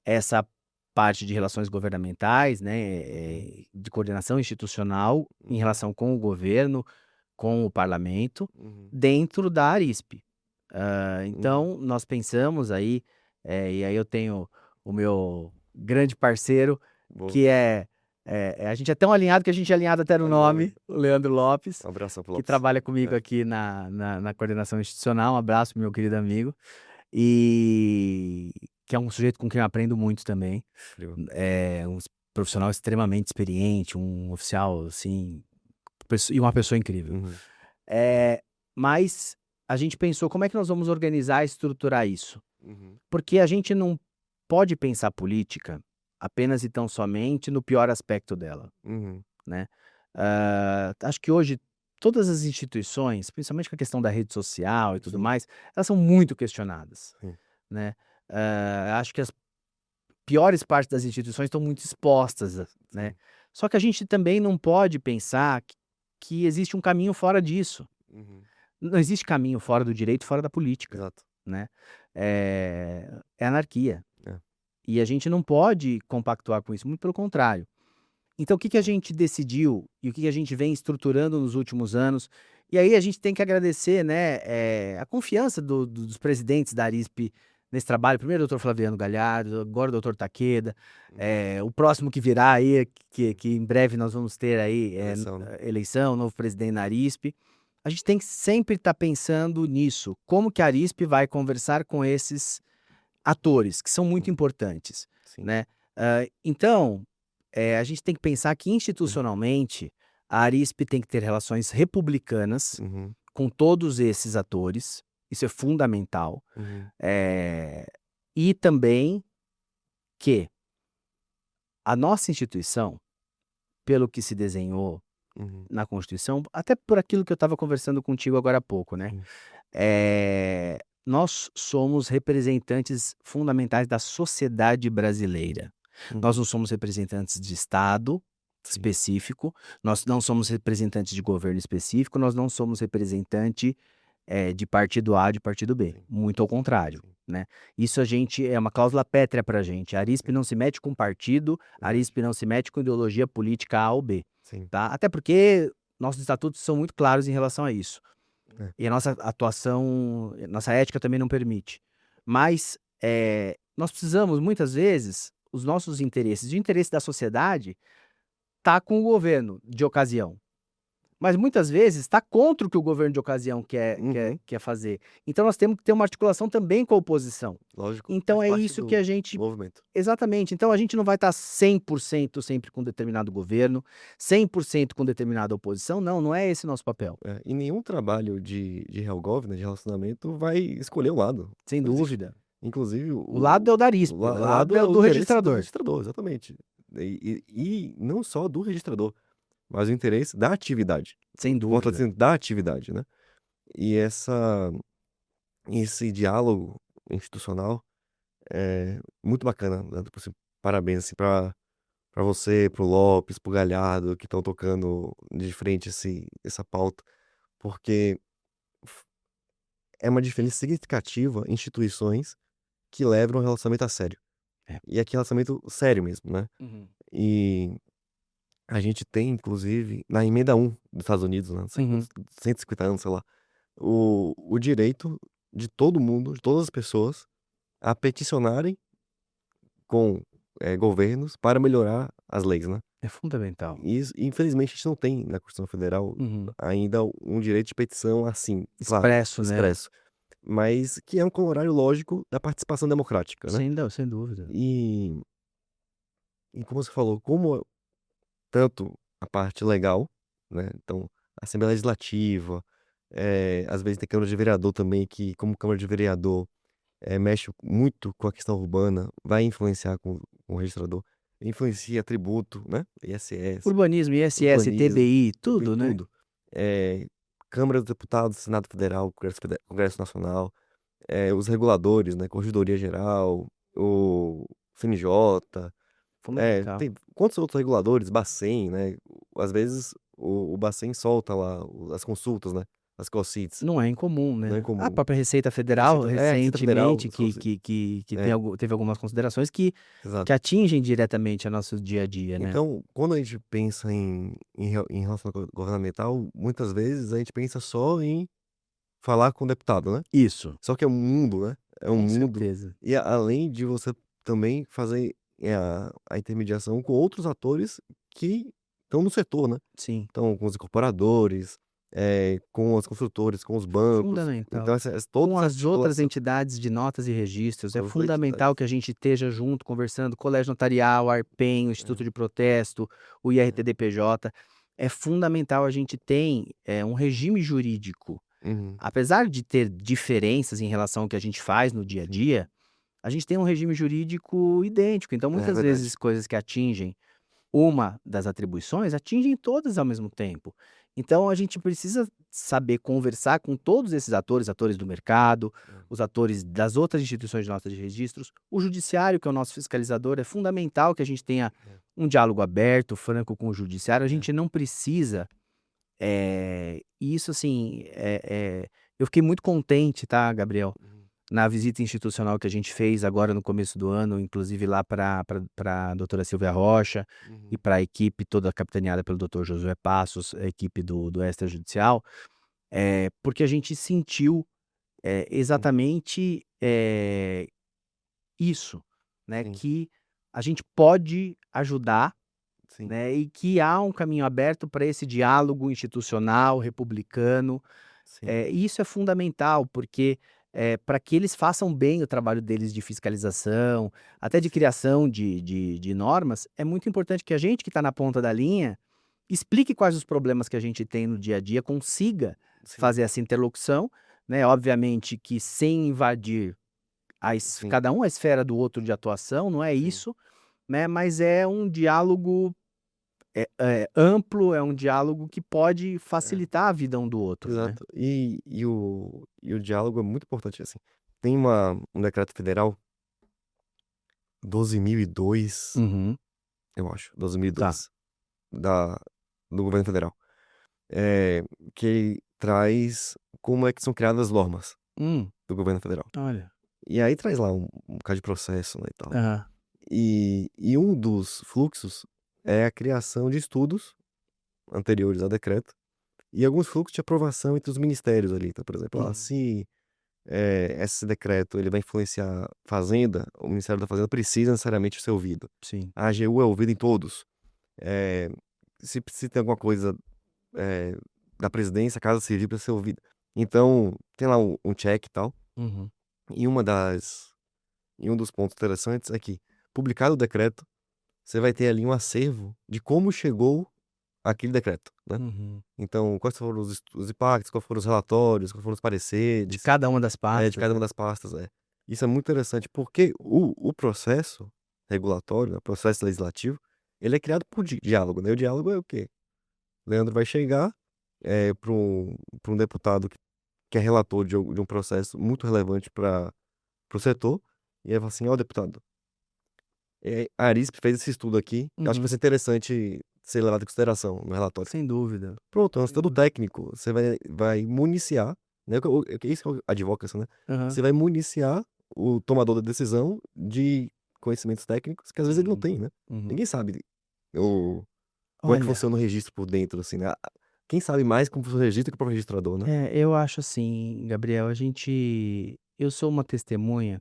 essa parte de relações governamentais, né, Uhum, de coordenação institucional em uhum, relação com o governo, com o parlamento, uhum, dentro da Arispe. uhum. Então, nós pensamos aí, e aí eu tenho o meu grande parceiro, Boa. que a gente é tão alinhado que a gente é alinhado até no Olha o nome. nome, o Leandro Lopes, Um abração pro que Lopes. trabalha comigo É, aqui na coordenação institucional. Um abraço, meu querido amigo. E que é um sujeito com quem eu aprendo muito também. incrível. É um profissional extremamente experiente, um oficial, assim, e uma pessoa incrível. Uhum, Mas a gente pensou como é que nós vamos organizar e estruturar isso? uhum, Porque a gente não pode pensar política apenas e tão somente no pior aspecto dela, uhum, né? Acho que hoje todas as instituições, principalmente com a questão da rede social e tudo sim, mais, elas são muito questionadas, sim. né? Acho que as piores partes das instituições estão muito expostas, né? Sim. Só que a gente também não pode pensar que existe um caminho fora disso. Uhum, Não existe caminho fora do direito, fora da política, exato. né? É anarquia. É. E a gente não pode compactuar com isso, muito pelo contrário. Então, o que que a gente decidiu e o que que a gente vem estruturando nos últimos anos? E aí a gente tem que agradecer, né, a confiança dos presidentes da Arispe nesse trabalho. Primeiro o doutor Flaviano Galhardo, agora o doutor Taqueda, Uhum, o próximo que virá aí, sim. que em breve nós vamos ter aí, Eleição, né? eleição, novo presidente da Arispe. A gente tem que sempre estar pensando nisso, como que a Arispe vai conversar com esses atores, que são muito Uhum, importantes, sim. né. Então, a gente tem que pensar que Uhum, institucionalmente, a Arispe tem que ter relações republicanas uhum, com todos esses atores, isso é fundamental. uhum, Eh, e também que a nossa instituição, pelo que se desenhou uhum, na Constituição, até por aquilo que eu estava conversando contigo agora há pouco, né, sim. nós somos representantes fundamentais da sociedade brasileira. Nós Uhum, não somos representantes de Estado sim. específico, nós não somos representantes de governo específico, nós não somos representante, de partido A, de partido B, Sim, muito ao contrário, sim, né. Isso a gente é uma cláusula pétrea pra gente, a Arispe sim. não se mete com partido, a Verdade. Arispe não se mete com ideologia política A ou B, Sim. tá. Até porque nossos estatutos são muito claros em relação a isso. É. E a nossa atuação, nossa ética também não permite. Mas, nós precisamos muitas vezes, os nossos interesses e o interesse da sociedade tá com o governo de ocasião, mas muitas vezes está contra o que o governo de ocasião Uhum, quer fazer. Então nós temos que ter uma articulação também com a oposição. lógico. Então Faz é parte isso que do a gente movimento. exatamente, então a gente não vai estar 100% sempre com determinado governo, 100% com determinada oposição, não, não é esse o nosso papel, É, e nenhum trabalho de Helgov, né, de relacionamento, vai escolher um lado. sem Não existe. dúvida. Inclusive, O lado é o da o Arispe, o lado lado é é o o do interesse do registrador. registrador, exatamente. E não só do registrador, mas o interesse da atividade. Sem dúvida, Fortalecimento da atividade, né? E esse diálogo institucional é muito bacana, né? Tipo assim, parabéns assim, para você, para o Lopes, para o Galhardo, que estão tocando de frente essa pauta, porque é uma diferença significativa em instituições que levam o relacionamento a sério. é. E aqui é relacionamento sério mesmo, né? Uhum. E a gente tem, inclusive, na emenda 1 dos Estados Unidos, né? Não sei quantos, Uhum. 150 anos, sei lá, o direito de todo mundo, de todas as pessoas, a peticionarem com governos para melhorar as leis, né? É fundamental. E isso, infelizmente, a gente não tem na Constituição Federal Uhum. ainda um direito de petição assim, claro, Expresso, né. expresso. Mas que é um horário lógico da participação democrática, né. Sem dúvida. E e como você falou, como tanto a parte legal, né, então, Assembleia Legislativa, às vezes tem Câmara de Vereador também que como Câmara de Vereador, mexe muito com a questão urbana, vai influenciar com o registrador, influencia tributo, né? ISS, Urbanismo, ISS, urbanismo, TBI, tudo, tudo, né? tudo. Câmara dos Deputados, Senado Federal, Congresso Nacional, os reguladores, né? Corregedoria Geral, o CNJ, Fundamental. tem quantos outros reguladores, Bacen, né? Às vezes o Bacen solta lá as consultas, né? As COCITs, Não é incomum, não é né? A comum. própria Receita Federal, Receita Federal, recentemente, que é, teve algumas considerações que exato. atingem diretamente a nosso dia a dia, né? Então, quando a gente pensa em relação governamental, muitas vezes a gente pensa só em falar com o deputado, né? Isso, Só que é um mundo, né? É um com mundo. certeza. E além de você também fazer a intermediação com outros atores que estão no setor, né? Sim, Então, com os incorporadores, com as construtoras, com os bancos. fundamental. Então, toda Com essa as outras articulação entidades de notas e registros, com é as outras fundamental entidades. que a gente esteja junto, conversando, Colégio Notarial, Arpen, o Instituto de Protesto, o IRTDPJ. É fundamental a gente ter um regime jurídico. Uhum, Apesar de ter diferenças em relação ao que a gente faz no dia a sim. dia, a gente tem um regime jurídico idêntico. Então, É muitas verdade. vezes, coisas que atingem uma das atribuições atingem todas ao mesmo tempo. Então, a gente precisa saber conversar com todos esses atores, atores do mercado, É, os atores das outras instituições de notas de registros, o judiciário, que é o nosso fiscalizador. É fundamental que a gente tenha é, um diálogo aberto, franco com o judiciário. A é. gente não precisa isso assim, eu fiquei muito contente, tá, Gabriel, Uhum, na visita institucional que a gente fez agora no começo do ano, inclusive lá para a doutora Silvia Rocha e uhum, para a equipe toda capitaneada pelo doutor Josué Passos, a equipe do extrajudicial, porque a gente sentiu sim, exatamente isso, né, sim, que a gente pode ajudar, sim, né, e que há um caminho aberto para esse diálogo institucional, republicano. sim, E isso é fundamental, porque, para que eles façam bem o trabalho deles de fiscalização, até de sim, criação de normas, é muito importante que a gente que está na ponta da linha, explique quais os problemas que a gente tem no dia a dia, consiga sim, fazer essa interlocução, né, obviamente que sem invadir sim, cada um a esfera do outro de atuação, não é sim. isso, né, mas é um diálogo amplo, é um diálogo que pode É, facilitar a vida um do outro, né. exato. E o diálogo é muito importante, assim. Tem um decreto federal, 12.002, Uhum, eu acho, tá. 12.002, da, do governo federal, é, que traz como é que são criadas as normas Hum, do governo federal. olha. E aí traz lá um bocado de processo, né, e tal. Aham. E um dos fluxos é a criação de estudos anteriores ao decreto e alguns fluxos de aprovação entre os ministérios ali. Então, por exemplo, Uhum. se esse decreto ele vai influenciar Fazenda, o Ministério da Fazenda precisa necessariamente ser ouvido. Sim. A AGU é ouvida em todos. Eh, se tem alguma coisa eh, da presidência, a Casa Civil precisa ser ouvida. Então, tem lá um check e tal. Uhum. E e um dos pontos interessantes é que, publicado o decreto, você vai ter ali um acervo de como chegou aquele decreto, né. Uhum. Então, quais foram os impactos, quais foram os relatórios, quais foram os De pareceres, cada uma das de pastas, cada uma né. das pastas, é. Isso é muito interessante, porque o processo regulatório, né, o processo legislativo, ele é criado por diálogo, né. O diálogo é o quê? Leandro vai chegar, para um deputado que é relator de um processo muito relevante para o setor, e aí vai falar assim: "Ó deputado, a Arisp fez esse estudo aqui, eu acho que vai Uhum. ser interessante ser levado em consideração no relatório". Sem dúvida, Pronto, é um sem estudo dúvida. técnico, você vai municiar, né, que isso é o advocacy, né, Aham. você vai municiar o tomador da decisão de conhecimentos técnicos que às vezes ele não Uhum. tem, né. Uhum. Ninguém sabe o como é que Olha, funciona o registro por dentro, assim, né. Quem sabe mais como funciona o registro que o próprio registrador, né. eu acho assim, Gabriel, eu sou uma testemunha,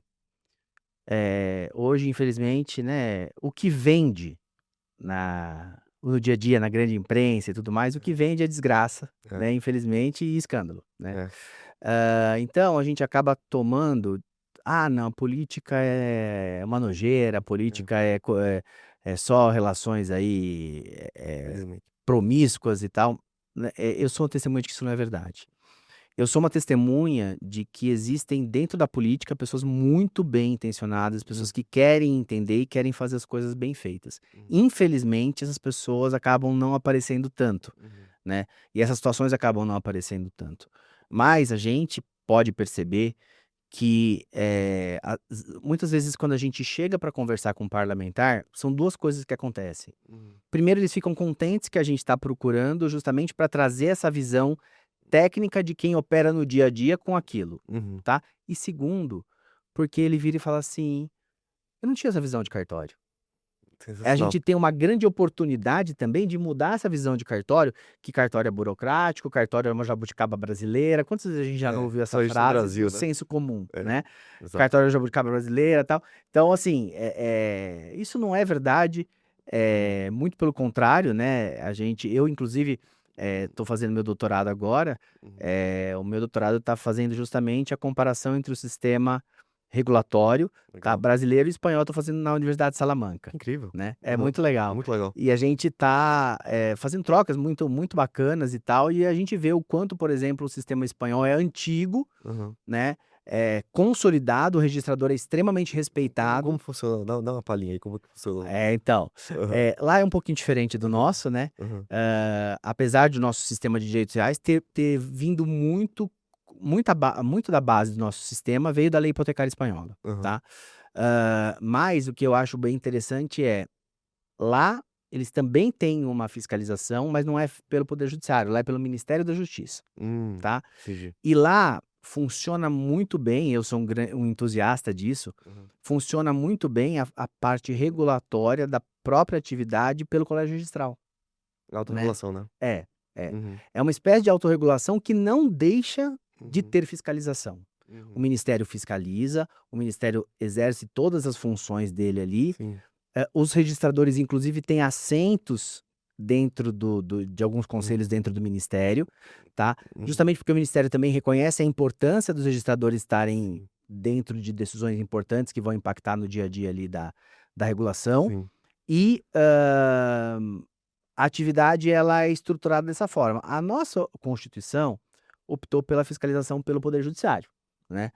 hoje infelizmente, né, o que vende no dia a dia, na grande imprensa e tudo mais, o que vende é desgraça, É, né, infelizmente, e escândalo, né. é, Então a gente acaba tomando: "Ah não, política é uma nojeira, é, política é só relações aí, infelizmente. promíscuas e tal", né. Eu sou uma testemunha de que isso não é verdade. eu sou uma testemunha de que existem dentro da política pessoas muito bem intencionadas, pessoas que querem entender e querem fazer as coisas bem feitas. Infelizmente, essas pessoas acabam não aparecendo tanto, né? E essas situações acabam não aparecendo tanto. Mas a gente pode perceber que muitas vezes quando a gente chega para conversar com um parlamentar, são duas coisas que acontecem. Primeiro, eles ficam contentes que a gente está procurando justamente para trazer essa visão técnica de quem opera no dia a dia com aquilo, tá? E segundo, porque ele vira e fala assim, eu não tinha essa visão de cartório. A Sensacional. gente tem uma grande oportunidade também de mudar essa visão de cartório, que cartório é burocrático, cartório é uma jabuticaba brasileira. Quantas vezes a gente já não ouviu essa só isso no frase? Brasil, né? Senso comum, É, né? exato. Cartório é jabuticaba brasileira e tal. Então, assim, isso não é verdade, muito pelo contrário, né? Eu, inclusive, estou fazendo meu doutorado agora. O meu doutorado está fazendo justamente a comparação entre o sistema regulatório, tá, Legal. brasileiro e espanhol. Estou fazendo na Universidade de Salamanca, Incrível. né? É Aham. muito legal. Muito legal. E a gente tá fazendo trocas muito, muito bacanas e tal, e a gente vê o quanto, por exemplo, o sistema espanhol é antigo, Aham. né? É consolidado, o registrador é extremamente respeitado. Como funciona? Dá uma palhinha aí, como que funciona? Então, Aham. lá é um pouquinho diferente do nosso, né? Aham. Apesar do nosso sistema de direitos reais ter vindo muito da base do nosso sistema, veio da lei hipotecária espanhola, Aham. tá? Mas o que eu acho bem interessante é, lá eles também têm uma fiscalização, mas não é pelo Poder Judiciário, lá é pelo Ministério da Justiça, tá? Entendi. E lá funciona muito bem, eu sou um entusiasta disso, funciona muito bem a parte regulatória da própria atividade pelo colégio registral, né? Autorregulação, né? É. Uhum. É uma espécie de autorregulação que não deixa de Uhum. ter fiscalização. O Ministério fiscaliza, o Ministério exerce todas as funções dele ali. Sim. Os registradores, inclusive, têm assentos dentro de alguns conselhos dentro do Ministério, tá? Justamente porque o Ministério também reconhece a importância dos registradores estarem dentro de decisões importantes que vão impactar no dia a dia ali da regulação. Sim. E a atividade ela é estruturada dessa forma. A nossa Constituição optou pela fiscalização pelo Poder Judiciário, né?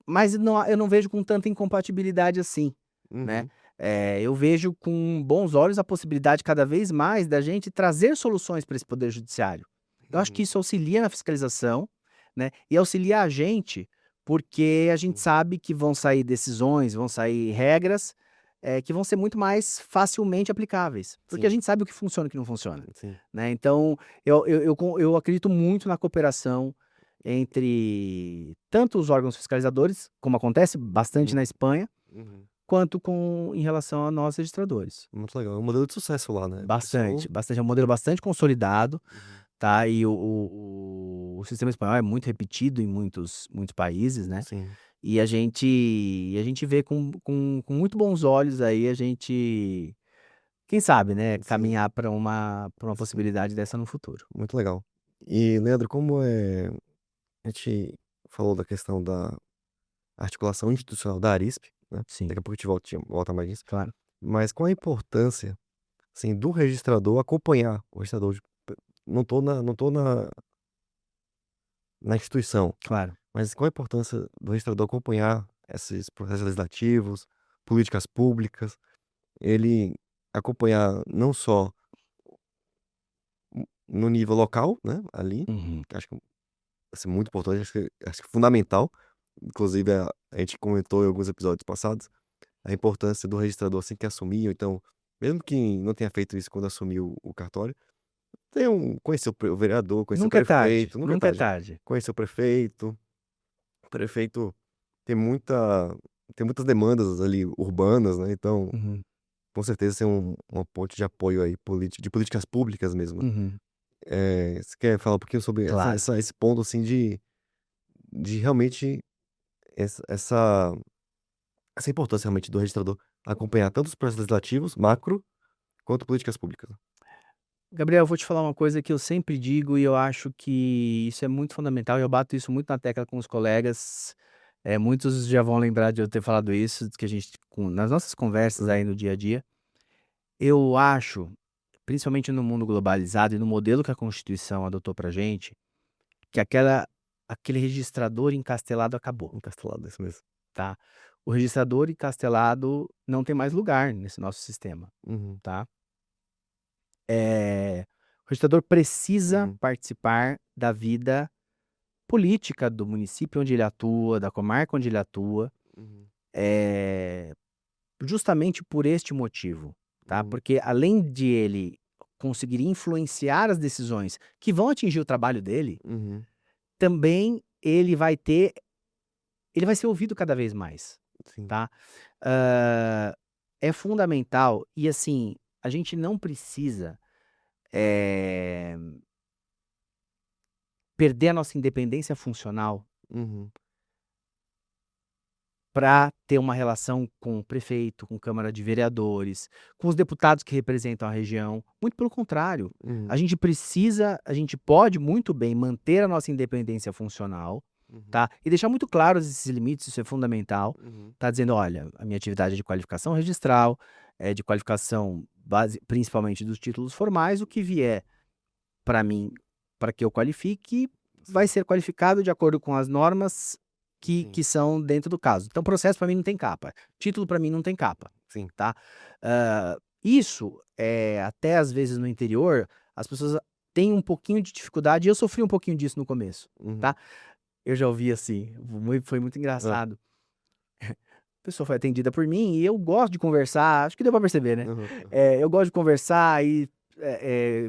Mas eu não vejo com tanta incompatibilidade assim, né? Eu vejo com bons olhos a possibilidade cada vez mais da gente trazer soluções para esse Poder Judiciário. Eu acho que isso auxilia na fiscalização, né? E auxilia a gente, porque a gente sabe que vão sair decisões, vão sair regras, que vão ser muito mais facilmente aplicáveis. Porque Sim. a gente sabe o que funciona e o que não funciona, Sim. né? Então, eu acredito muito na cooperação entre tanto os órgãos fiscalizadores, como acontece bastante na Espanha, quanto em relação a nós registradores. Muito legal. É um modelo de sucesso lá, né? Bastante. É um modelo bastante consolidado, tá? E o sistema espanhol é muito repetido em muitos países, né? Sim. E a gente vê com muito bons olhos aí, quem sabe, né, caminhar para uma possibilidade dessa no futuro. Muito legal. E, Leandro, a gente falou da questão da articulação institucional da Arisp, né? Sim, Daqui a pouco a gente volta mais nisso. claro. Mas qual a importância, assim, do registrador acompanhar o registrador? Não tô na instituição, Claro. mas qual a importância do registrador acompanhar esses processos legislativos, políticas públicas, ele acompanhar não só no nível local, né, ali, acho que vai ser muito importante, acho que fundamental, inclusive a gente comentou em alguns episódios passados, a importância do registrador assim que assumir, ou então, mesmo que não tenha feito isso quando assumiu o cartório, conhecer o vereador, conhecer o Nunca é tarde, prefeito, nunca é nunca é tarde. tarde. Conhecer o prefeito tem muitas demandas ali urbanas, né, então, com certeza ser uma ponte de apoio aí de políticas públicas mesmo, né. Você quer falar um pouquinho sobre Claro. esse ponto, assim, de realmente essa importância realmente do registrador acompanhar tanto os processos legislativos, macro, quanto políticas públicas? Gabriel, eu vou te falar uma coisa que eu sempre digo e eu acho que isso é muito fundamental, e eu bato isso muito na tecla com os colegas, muitos já vão lembrar de eu ter falado isso, que a gente nas nossas conversas aí no dia a dia. Eu acho, principalmente no mundo globalizado e no modelo que a Constituição adotou pra gente, que aquele registrador encastelado acabou, Encastelado, isso mesmo. tá? O registrador encastelado não tem mais lugar nesse nosso sistema, Uhum, tá? O registrador precisa uhum, participar da vida política do município onde ele atua, da comarca onde ele atua, uhum, eh, justamente por este motivo, tá? uhum, Porque além de ele conseguir influenciar as decisões que vão atingir o trabalho dele, uhum, também ele vai ser ouvido cada vez mais, sim. tá? Hã, é fundamental e, assim, a gente não precisa, eh, perder a nossa independência funcional Uhum, para ter uma relação com o prefeito, com Câmara de Vereadores, com os deputados que representam a região. Muito pelo contrário, uhum, a gente pode muito bem manter a nossa independência funcional, uhum, tá? E deixar muito claros esses limites, isso é fundamental. uhum, Tá dizendo: "Olha, a minha atividade é de qualificação registral, é de qualificação base principalmente dos títulos formais, o que vier para mim, para que eu qualifique, vai sim, ser qualificado de acordo com as normas sim, que são dentro do caso. Então, processo para mim não tem capa, título para mim não tem capa, sim. tá? Isso, até às vezes no interior, as pessoas têm um pouquinho de dificuldade, e eu sofri um pouquinho disso no começo, Uhum. tá? Eu já ouvi assim, foi muito Hã, engraçado. A pessoa foi atendida por mim e eu gosto de conversar, acho que deu pra perceber, né. aham, aham. Eu gosto de conversar e,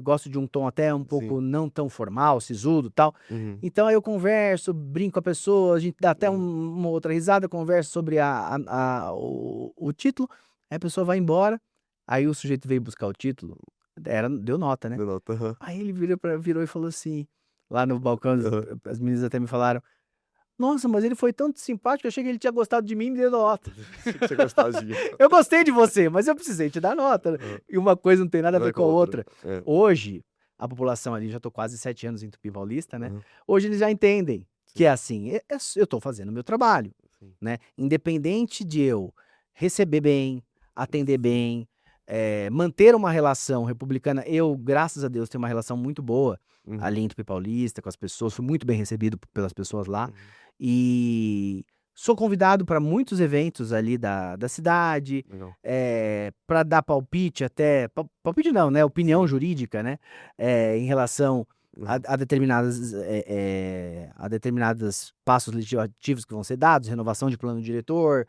gosto de um tom até um Sim. pouco não tão formal, sisudo, tal. Uhum, Então aí eu converso, brinco com a pessoa, a gente dá até uhum. uma outra risada, conversa sobre o título, aí a pessoa vai embora, aí o sujeito veio buscar o título, deu nota, né. Deu nota, aham, Aí ele virou e falou assim, lá no balcão, aham. as meninas até me falaram: "Nossa, mas ele foi tão simpático, eu achei que ele tinha gostado de mim e me deu nota". Achei que tinha gostado de mim. Eu gostei de você, mas eu precisei te dar nota, né. Aham. E uma coisa não tem nada a Nada ver com com a a outra. outra. É. Hoje, a população ali, já tô quase 7 anos em Tupi Paulista, né, Aham. hoje eles já entendem que é Sim, assim, eu tô fazendo o meu trabalho, sim, né, independente de eu receber bem, atender sim. bem, manter uma relação republicana, eu, graças a Deus, tenho uma relação muito boa Uhum, ali em Tupi Paulista, com as pessoas, fui muito bem recebido pelas pessoas lá, uhum. e sou convidado para muitos eventos ali da cidade, Legal. para dar palpite até palpite não, né, opinião Sim. jurídica, né, em relação Aham. a determinadas, a determinadas passos legislativos que vão ser dados, renovação de plano diretor,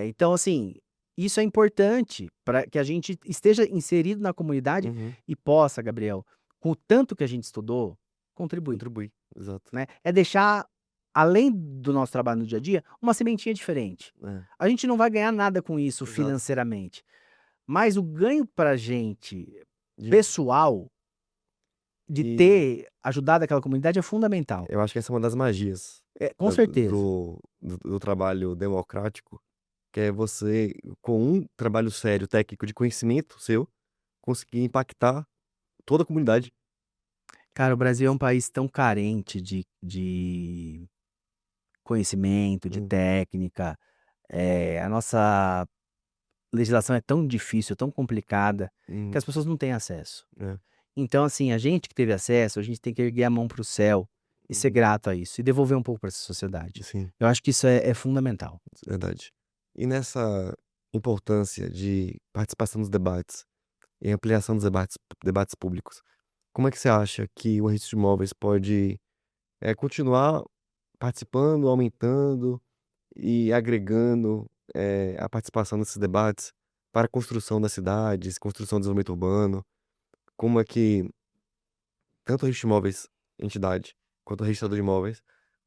então assim, isso é importante para que a gente esteja inserido na comunidade Uhum. e possa, Gabriel, com o tanto que a gente estudou, contribuir. Contribui, exato. Né, é deixar, além do nosso trabalho no dia a dia, uma sementinha diferente. É, A gente não vai ganhar nada com isso exato. financeiramente, mas o ganho pra gente De pessoal, de e ter ajudado aquela comunidade é fundamental. eu acho que essa é uma das magias Com certeza. do trabalho democrático, que é você, com um trabalho sério, técnico, de conhecimento seu, conseguir impactar toda a comunidade. Cara, o Brasil é um país tão carente de conhecimento, de Hum, técnica, a nossa legislação é tão difícil, tão complicada, que hum, as pessoas não têm acesso. é, Então, assim, a gente que teve acesso, a gente tem que erguer a mão para o céu e ser uhum, grato a isso, e devolver um pouco para essa sociedade. sim, Eu acho que isso é fundamental. verdade. E nessa importância de participação nos debates e ampliação dos debates públicos, como é que você acha que o registro de imóveis pode, continuar participando, aumentando e agregando, a participação nesses debates para a construção das cidades, construção do desenvolvimento urbano? Como é que tanto o registro de imóveis, entidade, quanto o registrador de imóveis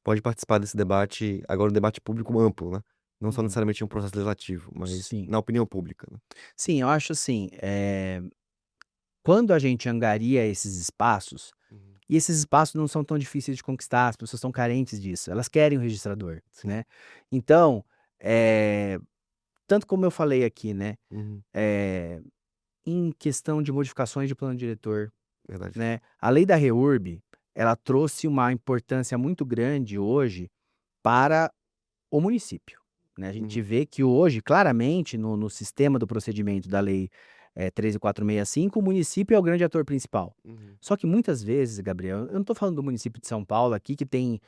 pode participar desse debate, agora um debate público amplo, né, não só Uhum. necessariamente em um processo legislativo, mas Sim. na opinião pública, né? Sim, eu acho assim, quando a gente angaria esses espaços, Uhum. e esses espaços não são tão difíceis de conquistar, as pessoas são carentes disso, elas querem o registrador, Sim. né. Então, eh, tanto como eu falei aqui, né, Uhum. eh, em questão de modificações de plano diretor, Verdade. né, a lei da REURB, ela trouxe uma importância muito grande hoje para o município, né. A gente Uhum. vê que hoje, claramente, no sistema do procedimento da lei, 13465, o município é o grande ator principal. Uhum. Só que muitas vezes, Gabriel, eu não estou falando do município de São Paulo aqui, que tem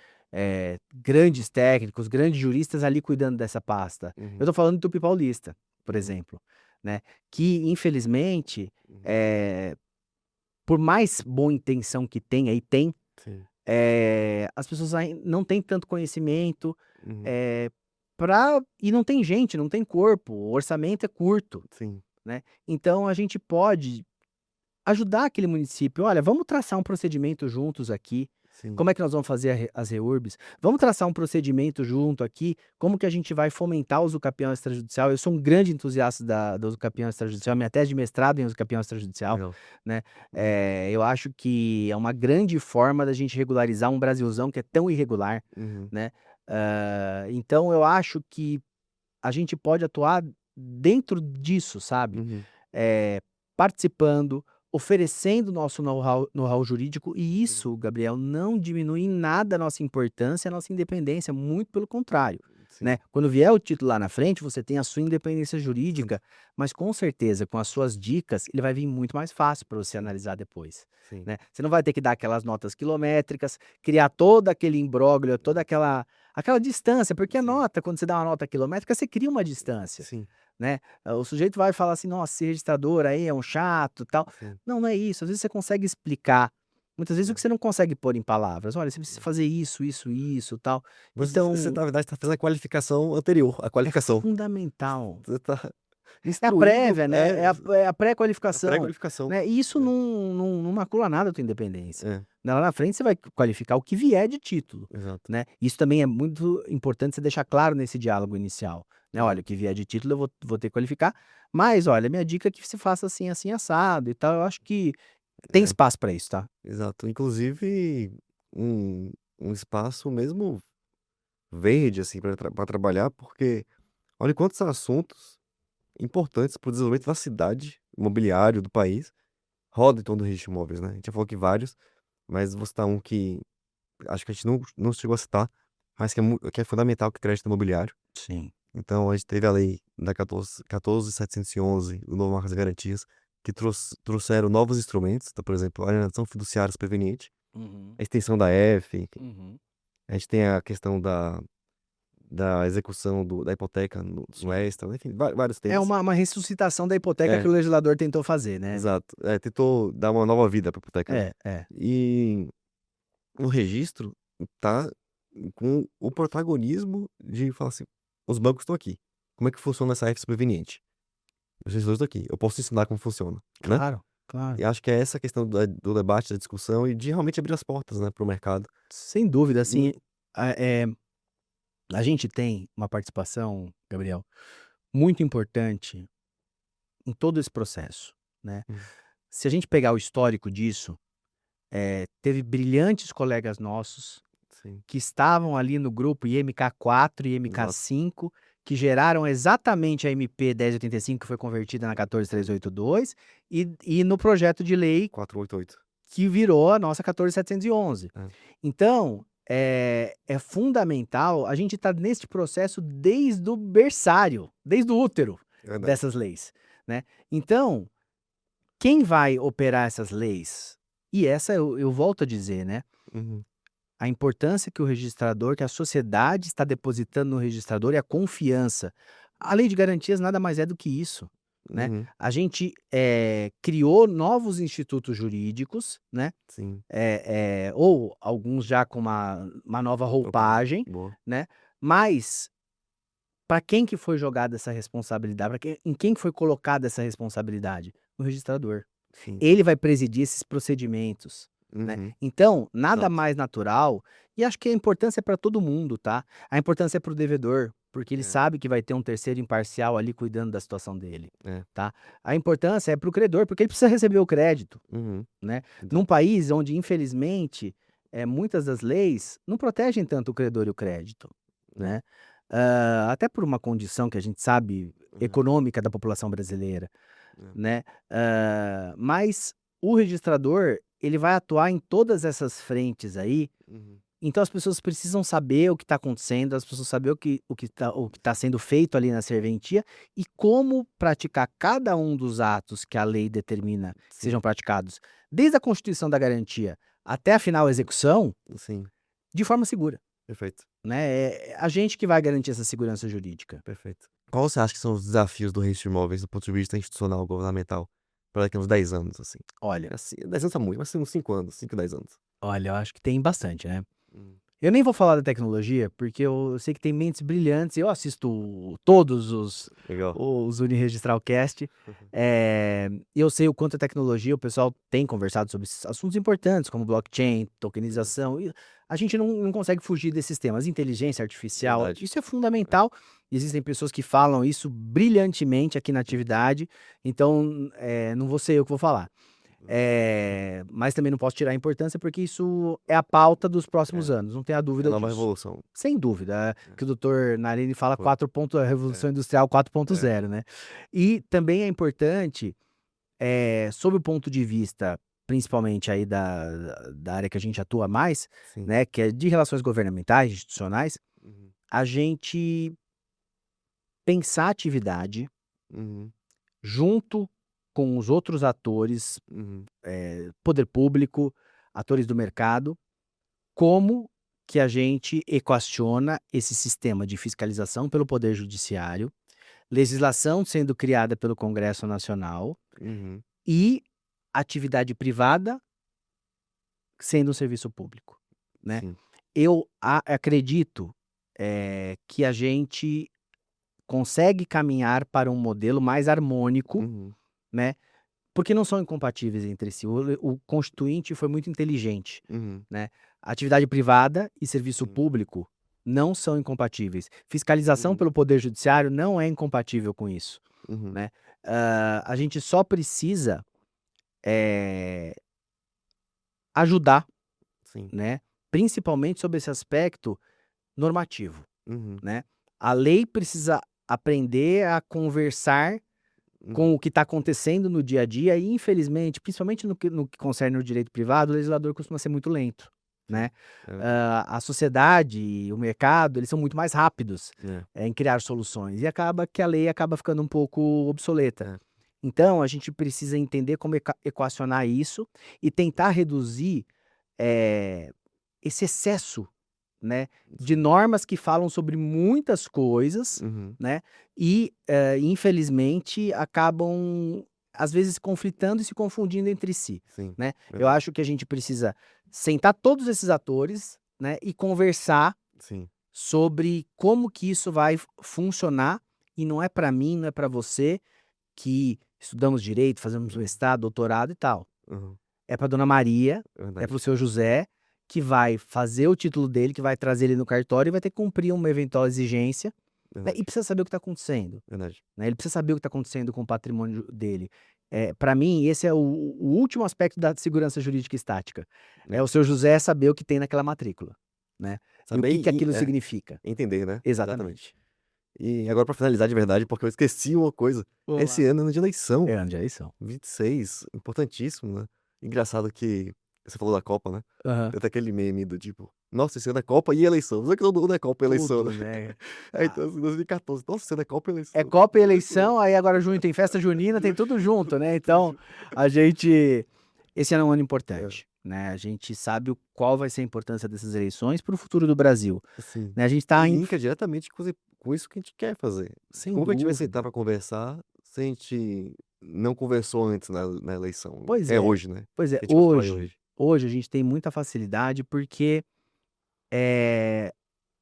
grandes técnicos, grandes juristas ali cuidando dessa pasta. Eu Uhum. estou falando do Tupi Paulista, por Uhum. exemplo, né? Que, infelizmente, Uhum. por mais boa intenção que tenha, e tem, Sim. as pessoas não têm tanto conhecimento, Uhum. e não tem gente, não tem corpo, o orçamento é curto, Sim. né? Então a gente pode ajudar aquele município. Olha, vamos traçar um procedimento juntos aqui. Sim. Como é que nós vamos fazer as REURBs? Vamos traçar um procedimento junto aqui. Como que a gente vai fomentar o usucapião extrajudicial? Eu sou um grande entusiasta do usucapião extrajudicial, minha tese de mestrado em usucapião extrajudicial, Legal. né? Uhum. Eu acho que é uma grande forma da gente regularizar um Brasilzão que é tão irregular, Uhum. né? Então eu acho que a gente pode atuar dentro disso, sabe? Uhum. Participando, oferecendo nosso know-how jurídico, e isso, Gabriel, não diminui em nada a nossa importância, a nossa independência, muito pelo contrário, Sim. né? Quando vier o título lá na frente, você tem a sua independência Sim. jurídica, mas com certeza, com as suas dicas, ele vai vir muito mais fácil para você Sim. analisar depois, Sim. né? Você não vai ter que dar aquelas notas quilométricas, criar todo aquele imbróglio, toda aquela distância, porque a Sim. nota, quando você dá uma nota quilométrica, você cria uma distância, Sim. né? O sujeito vai falar assim: "Nossa, esse registrador aí é um chato, tal". Sim. Não, não é isso. Às vezes você consegue explicar. Muitas vezes o que você não consegue pôr em palavras. Olha, você precisa fazer isso, isso, isso, tal. Você, Então, na verdade, está fazendo a qualificação anterior, a é qualificação. fundamental. Você está É a instruindo, prévia, né? É a a pré-qualificação, pré-qualificação. né? E isso É. não macula nada a tua independência. É, Lá na frente você vai qualificar o que vier de título, exato. né? Isso também é muito importante você deixar claro nesse diálogo inicial, né? Olha, o Exato. que vier de título eu vou ter que qualificar, mas olha, minha dica é que se faça assim, assim, assado e tal. Eu acho que tem É, espaço para isso, tá? exato. Inclusive, um um espaço mesmo verde, assim, para trabalhar, porque olha quantos assuntos importantes para o desenvolvimento da cidade, imobiliário do país, roda em torno do registro de imóveis, né. A gente já falou que vários, mas vou citar um que acho que a gente não chegou a citar, mas que é fundamental, que é crédito imobiliário. Sim. Então a gente teve a lei da 14.711, o novo Marcos e Garantias, que trouxeram novos instrumentos, então, por exemplo, a alienação fiduciária superveniente, Uhum, a extensão da F, uhum. a gente tem a questão da execução da hipoteca no Sim. extra, enfim, vários É temas. uma ressuscitação da hipoteca que É, o legislador tentou fazer, né? exato. É, tentou dar uma nova vida pra hipoteca, né. É. E o registro tá com o protagonismo de falar assim: "Os bancos estão aqui. Como é que funciona essa F superveniente? Os gestores estão aqui. Eu posso ensinar como funciona", né. Claro, claro. E acho que é essa questão do debate, da discussão e de realmente abrir as portas, né, para o mercado. Sem dúvida, Hum, assim, a eh, a gente tem uma participação, Gabriel, muito importante em todo esse processo, né. hum, Se a gente pegar o histórico disso, teve brilhantes colegas nossos sim, que estavam ali no grupo IMK4 e exato. IMK5, que geraram exatamente a MP 1085, que foi convertida na 14382, e no projeto de lei 488. que virou a nossa 14711. É, Então, é fundamental a gente estar neste processo desde o berçário, desde o útero é verdade. dessas leis, né. Então, quem vai operar essas leis, e essa eu volto a dizer, né, Uhum, a importância que o registrador, que a sociedade está depositando no registrador, e a confiança. A lei de garantias nada mais é do que isso, né. uhum, A gente, criou novos institutos jurídicos, né, sim. ou alguns já com uma nova Opa, roupagem, boa. né, mas para quem que foi jogada essa responsabilidade? Em quem que foi colocada essa responsabilidade? No registrador. Sim. Ele vai presidir esses procedimentos, né. Uhum, Então, nada exato. mais natural, e acho que a importância é para todo mundo, tá. A importância é para o devedor, porque ele É, sabe que vai ter um terceiro imparcial ali cuidando da situação dele, é. tá. A importância é para o credor, porque ele precisa receber o crédito, Uhum, né. Num exato. país onde infelizmente, muitas das leis não protegem tanto o credor e o crédito, É, né. Até por uma condição que a gente sabe uhum, econômica da população brasileira, é, né. Mas o registrador, ele vai atuar em todas essas frentes aí, uhum, Então as pessoas precisam saber o que está acontecendo, as pessoas saber o que tá sendo feito ali na serventia e como praticar cada um dos atos que a lei determina que Sim, sejam praticados, desde a constituição da garantia até a final execução, sim, de forma segura, perfeito, né? É a gente que vai garantir essa segurança jurídica. perfeito. Qual você acha que são os desafios do registro de imóveis do ponto de vista institucional, governamental, para daqui a uns 10 anos, assim? Olha, Assim, 10 anos tá muito, mas uns 5 anos, 5, 10 anos. eu acho que tem bastante, né? Hum, Eu nem vou falar da tecnologia, porque eu sei que tem mentes brilhantes, eu assisto todos legal. os UniRegistralcast, eu sei o quanto a tecnologia, o pessoal tem conversado sobre esses assuntos importantes, como blockchain, tokenização, e a gente não consegue fugir desses temas. Inteligência artificial, Verdade. isso é fundamental, existem pessoas que falam isso brilhantemente aqui na atividade, então não vou ser eu que vou falar. Mas também não posso tirar a importância, porque isso é a pauta dos próximos É, anos, não tenha é a dúvida nova disso. revolução. Sem dúvida, É, que o doutor Narini fala foi. a É, Revolução Industrial 4.0, né. E também é importante, sob o ponto de vista, principalmente aí da área que a gente atua mais, sim. né, que é de relações governamentais, institucionais, Uhum, a gente pensar a atividade uhum, junto com os outros atores, uhum, poder público, atores do mercado, como que a gente equaciona esse sistema de fiscalização pelo Poder Judiciário, legislação sendo criada pelo Congresso Nacional uhum, e atividade privada sendo um serviço público, né. sim. Eu acredito, que a gente consegue caminhar para um modelo mais harmônico, Uhum, né, porque não são incompatíveis entre si. O constituinte foi muito inteligente, uhum, né. Atividade privada e serviço sim. público não são incompatíveis. Fiscalização Uhum, pelo poder judiciário não é incompatível com isso, uhum, né. A gente só precisa, eh, ajudar, sim. né, principalmente sobre esse aspecto normativo, Uhum, né. A lei precisa aprender a conversar com uhum, o que está acontecendo no dia a dia e, infelizmente, principalmente no que concerne o direito privado, o legislador costuma ser muito lento, sim. né. É verdade. A sociedade e o mercado, eles são muito mais rápidos, É, em criar soluções e acaba que a lei acaba ficando um pouco obsoleta. é. Então a gente precisa entender como equacionar isso e tentar reduzir, eh, esse excesso, né, de Sim. normas que falam sobre muitas coisas, Uhum, né, e, infelizmente acabam, às vezes, conflitando e se confundindo entre si, sim. né. Eu Verdade. acho que a gente precisa sentar todos esses atores, né, e conversar Sim. sobre como que isso vai funcionar, e não é para mim, não é para você, que estudamos direito, fazemos Uhum, mestrado, doutorado e tal. uhum. É para dona Maria, É é para o verdade. seu José, que vai fazer o título dele, que vai trazer ele no cartório e vai ter que cumprir uma eventual exigência, né, e Verdade. precisa saber o que está acontecendo, Verdade. né, ele precisa saber o que está acontecendo com o patrimônio dele. Pra mim, esse é o último aspecto da segurança jurídica estática, é É. o seu José saber o que tem naquela matrícula, né, e o Saber que que aquilo significa. entender, né. Exatamente. Exatamente. E agora pra finalizar de verdade, porque eu esqueci uma coisa, Vamos esse lá. ano é ano de eleição, É ano de eleição. 26, importantíssimo, né. Engraçado que você falou da Copa, né, Aham. tem até aquele meme do tipo: "Nossa, esse ano é Copa e eleição", não é que todo ano é Copa e eleição, né. Tudo, né. Aí então assim, 2014, "Nossa, esse ano é Copa e É eleição", Copa e muito bom. eleição, aí agora junho tem festa junina, tem tudo junto, né, Tudo então junto. a gente esse ano é um ano É, importante, né, a gente sabe qual vai ser a importância dessas eleições para o futuro do Brasil, assim, né, a gente e tá em linka diretamente com isso que a gente quer fazer. sem Como que a gente vai sentar dúvida. pra conversar se a gente não conversou antes na eleição? Pois É é, hoje, né, pois é, que a gente constrói hoje hoje. hoje a gente tem muita facilidade, porque, eh,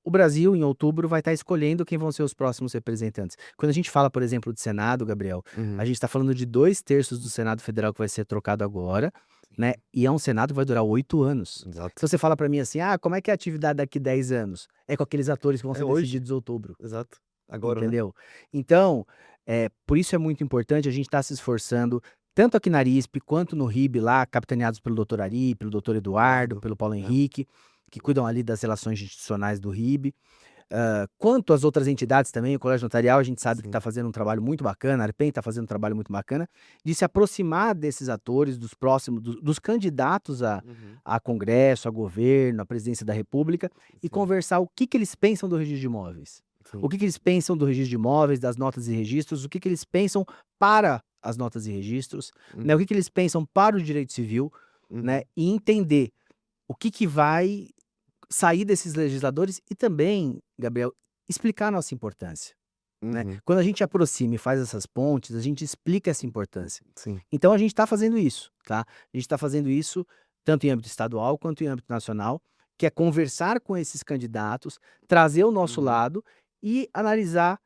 o Brasil em outubro vai estar escolhendo quem vão ser os próximos representantes. Quando a gente fala, por exemplo, de Senado, Gabriel, a Uhum. gente está falando de 2/3 do Senado Federal que vai ser trocado agora, né, Sim, e é um Senado que vai durar 8 anos. exato. Então você fala para mim assim: "Ah, como é que é a atividade daqui 10 anos?". É com aqueles atores que vão É ser hoje, decididos em outubro, exato. Agora, né. entendeu? Então, por isso é muito importante a gente estar se esforçando, tanto aqui na Arispe quanto no RIB lá, capitaneados pelo doutor Ari, pelo doutor Eduardo, Eduardo, pelo Paulo é. Henrique, que cuidam ali das relações institucionais do RIB. Quanto às outras entidades também, o Colégio Notarial, a gente sabe que Sim. está fazendo um trabalho muito bacana, a Arpen está fazendo um trabalho muito bacana, de se aproximar desses atores, dos próximos, dos candidatos Uhum. a Congresso, a governo, a presidência da República, e Sim. conversar o que eles pensam do registro de imóveis. Sim. O que eles pensam do registro de imóveis, das notas e registros, o que eles pensam para as notas e registros, né? O que eles pensam para o direito civil, né? E entender o que vai sair desses legisladores e também, Gabriel, explicar a nossa importância, né? Uhum. Quando a gente aproxima e faz essas pontes, a gente explica essa importância. Sim. Então a gente está fazendo isso, tá? A gente está fazendo isso tanto em âmbito estadual quanto em âmbito nacional, que é conversar com esses candidatos, trazer o nosso Uhum. lado e analisar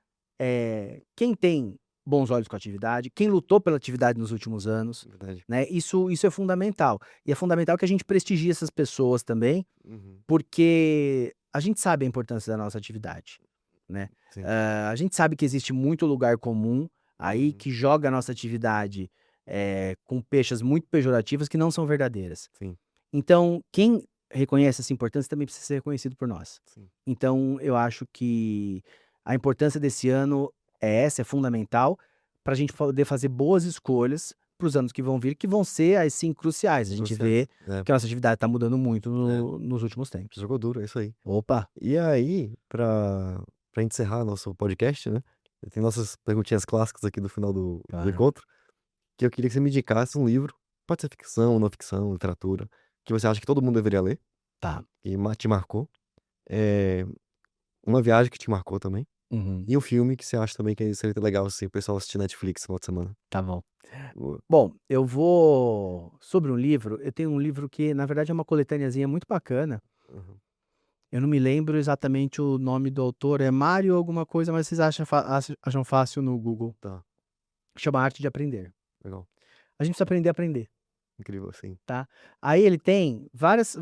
quem tem bons olhos com a atividade, quem lutou pela atividade nos últimos anos, Verdade. né? Isso é fundamental. E é fundamental que a gente prestigie essas pessoas também, Uhum. porque a gente sabe a importância da nossa atividade, né? Sim. A gente sabe que existe muito lugar comum aí Uhum. que joga a nossa atividade com peixes muito pejorativas que não são verdadeiras. Sim. Então, quem reconhece essa importância também precisa ser reconhecido por nós. Sim. Então, eu acho que a importância desse ano é fundamental para a gente poder fazer boas escolhas para os anos que vão vir, que vão ser, assim, cruciais. A gente vê Cruciais. que a nossa atividade está mudando muito nos últimos tempos. Jogou duro, é isso aí. Opa! E aí, pra encerrar nosso podcast, né? Tem nossas perguntinhas clássicas aqui do final do Claro. encontro, que eu queria que você me indicasse um livro, pode ser ficção, não ficção, literatura, que você acha que todo mundo deveria ler, Tá. que te marcou. Uma viagem que te marcou também. Uhum. E um filme que você acha também que seria legal assim, o pessoal assistir Netflix no final de semana. Tá bom. Boa. Bom, eu vou sobre um livro, eu tenho um livro que, na verdade, é uma coletâneazinha muito bacana. Uhum. Eu não me lembro exatamente o nome do autor, é Mário alguma coisa, mas vocês acham fácil no Google. Tá, Chama Arte de Aprender. legal. A gente precisa aprender a aprender, Incrível, assim. tá? Aí ele tem vários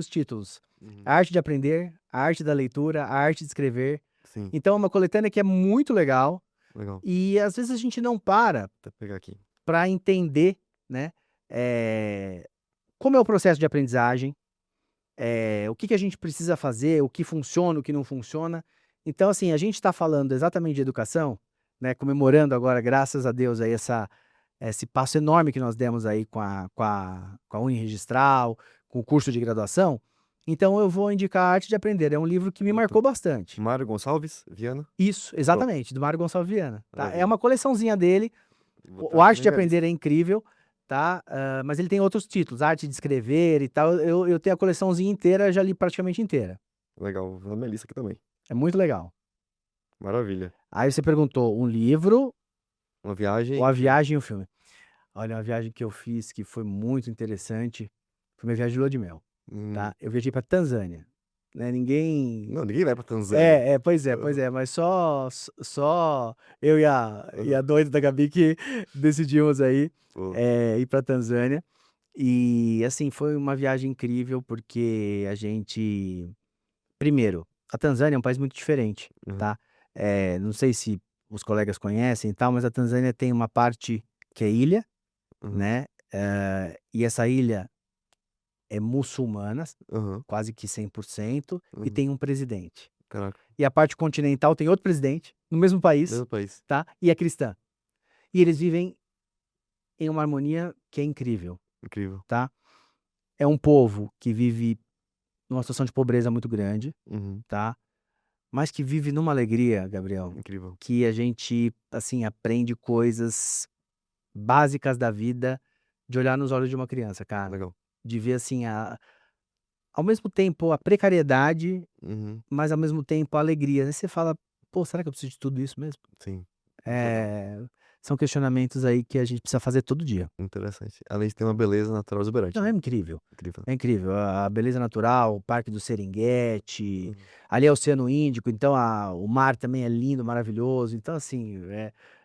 títulos. Uhum. A arte de aprender, a arte da leitura, a arte de escrever. Sim, Então é uma coletânea que é muito legal legal. e às vezes a gente não para Até pegar aqui. para entender, né, como é o processo de aprendizagem, o que a gente precisa fazer, o que funciona, o que não funciona. Então, assim, a gente está falando exatamente de educação, né, comemorando agora, graças a Deus, aí esse passo enorme que nós demos aí com a Uniregistral, com o curso de graduação. Então, eu vou indicar a Arte de Aprender. É um livro que me marcou bastante. Mário Gonçalves, Viana. Isso, exatamente, do Mário Gonçalves Viana. Tá? É Maravilha. uma coleçãozinha dele. Vou O botar Arte aqui de na minha Aprender é incrível, tá? Mas ele tem outros títulos, Arte de Escrever e tal. Eu tenho a coleçãozinha inteira, já li praticamente inteira. lista. Legal, vou na minha lista aqui também. É muito legal. Maravilha. Aí você perguntou um livro, Uma viagem. ou a viagem e o filme. Olha, uma viagem que eu fiz que foi muito interessante, foi minha viagem de lua de mel, tá? Eu viajei pra Tanzânia, né? Não, ninguém vai pra Tanzânia. Pois é, mas só eu e a doida da Gabi que decidimos aí Pô, ir pra Tanzânia. E assim, foi uma viagem incrível porque a gente. Primeiro, a Tanzânia é um país muito diferente, Uhum. tá? Não sei se os colegas conhecem e tal, mas a Tanzânia tem uma parte que é ilha, Uhum. né? E essa ilha é muçulmana, Uhum. quase que 100%, e Uhum. tem um presidente. Caraca, E a parte continental tem outro presidente, no mesmo país, mesmo país. tá? E é cristã. E eles vivem em uma harmonia que é incrível, Incrível. tá? É um povo que vive numa situação de pobreza muito grande, Uhum. tá? Mas que vive numa alegria, Gabriel, Incrível. que a gente, assim, aprende coisas básicas da vida de olhar nos olhos de uma criança, cara. Legal. De ver, assim, ao mesmo tempo a precariedade, Uhum. mas ao mesmo tempo a alegria. Aí você fala, pô, será que eu preciso de tudo isso mesmo? Sim. Muito legal. São questionamentos aí que a gente precisa fazer todo dia. Interessante. Além de ter uma beleza natural exuberante. Não, é né? incrível. Incrível. É incrível. A beleza natural, o Parque do Serengeti, Uhum. ali é o Oceano Índico, então o mar também é lindo, maravilhoso. Então, assim,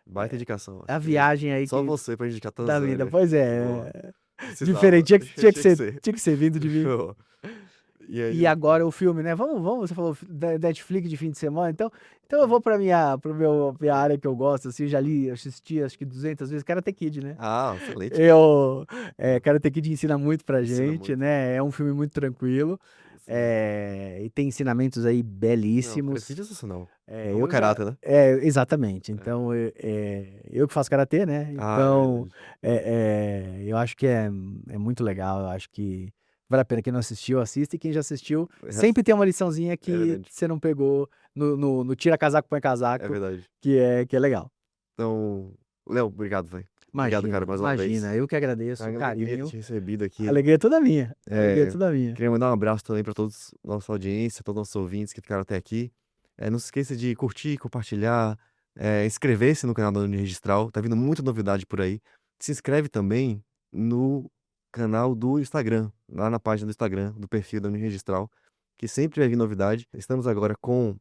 Baita indicação. a acho que viagem aí Só que, você pra indicar da vida. Tanzânia. Pois Boa. é. Precisava. Diferente. Tinha que Tinha ser, tinha que ser vindo de mim. Show. E aí, E agora o filme, né? Vamos, você falou da Netflix de fim de semana, então eu vou pra minha área que eu gosto, assim, já li, assisti acho que 200 vezes, Karate Kid, né? Ah, excelente. Karate Kid ensina muito pra Ensina gente, muito. né? É um filme muito tranquilo. E tem ensinamentos aí Não, belíssimos. Cresci sensacional. É, Forma caráter, né? exatamente. Então, eu que faço karatê, né? Ah, é Então, verdade. eu acho que é muito legal. Eu acho que vale a pena. Quem não assistiu, assista. E quem já assistiu, É sempre tem uma liçãozinha que verdade. você não pegou no tira casaco, põe É casaco, verdade. que é legal. Então, Léo, obrigado, velho. Obrigado, cara, mais uma vez. Imagina. Eu que É agradeço uma o alegria ter carinho. te recebido aqui. A alegria é toda minha. A alegria é É, toda minha. queria mandar um abraço também para todos nossa audiência, todos os nossos ouvintes que ficaram até aqui. Não se esqueça de curtir, compartilhar, inscrever-se no canal da Uniregistral. Tá vindo muita novidade por aí. Se inscreve também no canal do Instagram, lá na página do Instagram, do perfil da Uniregistral, que sempre vai vir novidade. Estamos agora com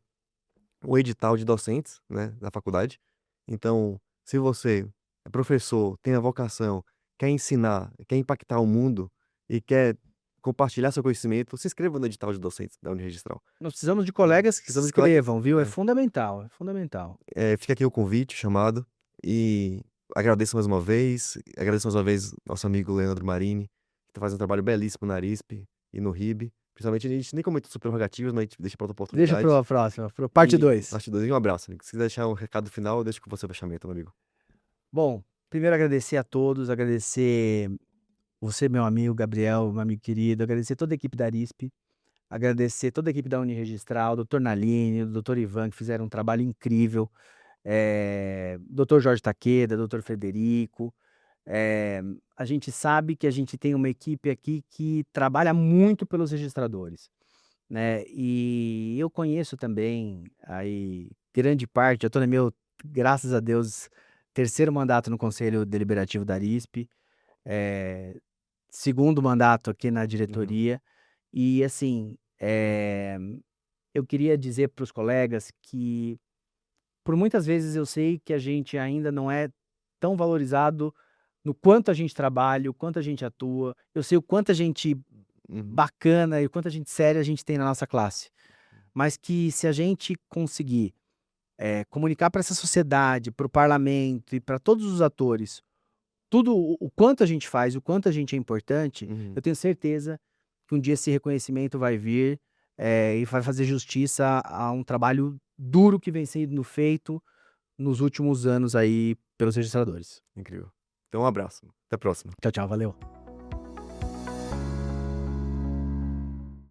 o edital de docentes, né, da faculdade. Então, se você é professor, tem a vocação, quer ensinar, quer impactar o mundo e quer compartilhar seu conhecimento, se inscreva no edital de docentes da Uniregistral. Nós precisamos de colegas que se Precisamos de colegas. inscrevam, viu? É fundamental, é fundamental. Fica aqui o convite, chamado, e agradeço mais uma vez, nosso amigo Leandro Marini, que está fazendo um trabalho belíssimo na Arisp e no RIB. Principalmente, a gente nem comentou sobre prerrogativas, mas a gente deixa para outra Deixa oportunidade. pra próxima, parte E 2. parte 2. E um abraço, amigo. Se quiser deixar um recado final, eu deixo com você o fechamento, meu amigo. Bom, primeiro agradecer a todos, agradecer você, meu amigo Gabriel, meu amigo querido, agradecer toda a equipe da Arisp, agradecer toda a equipe da Uniregistral, o Dr. Naline, o Dr. Ivan, que fizeram um trabalho incrível, Dr. Jorge Taqueda, Dr. Frederico. A gente sabe que a gente tem uma equipe aqui que trabalha muito pelos registradores, né? E eu conheço também aí grande parte, eu tô no meu, graças a Deus, terceiro mandato no Conselho Deliberativo da Arisp, segundo mandato aqui na diretoria, e assim, eu queria dizer para os colegas que, por muitas vezes eu sei que a gente ainda não é tão valorizado no quanto a gente trabalha, o quanto a gente atua, eu sei o quanto a gente bacana e o quanto a gente séria a gente tem na nossa classe, mas que se a gente conseguir comunicar para essa sociedade, para o parlamento e para todos os atores, tudo o quanto a gente faz, o quanto a gente é importante, eu tenho certeza que um dia esse reconhecimento vai vir e vai fazer justiça a um trabalho duro que vem sendo feito nos últimos anos aí pelos registradores. Incrível. Então, um abraço. Até a próxima. Tchau, tchau, valeu.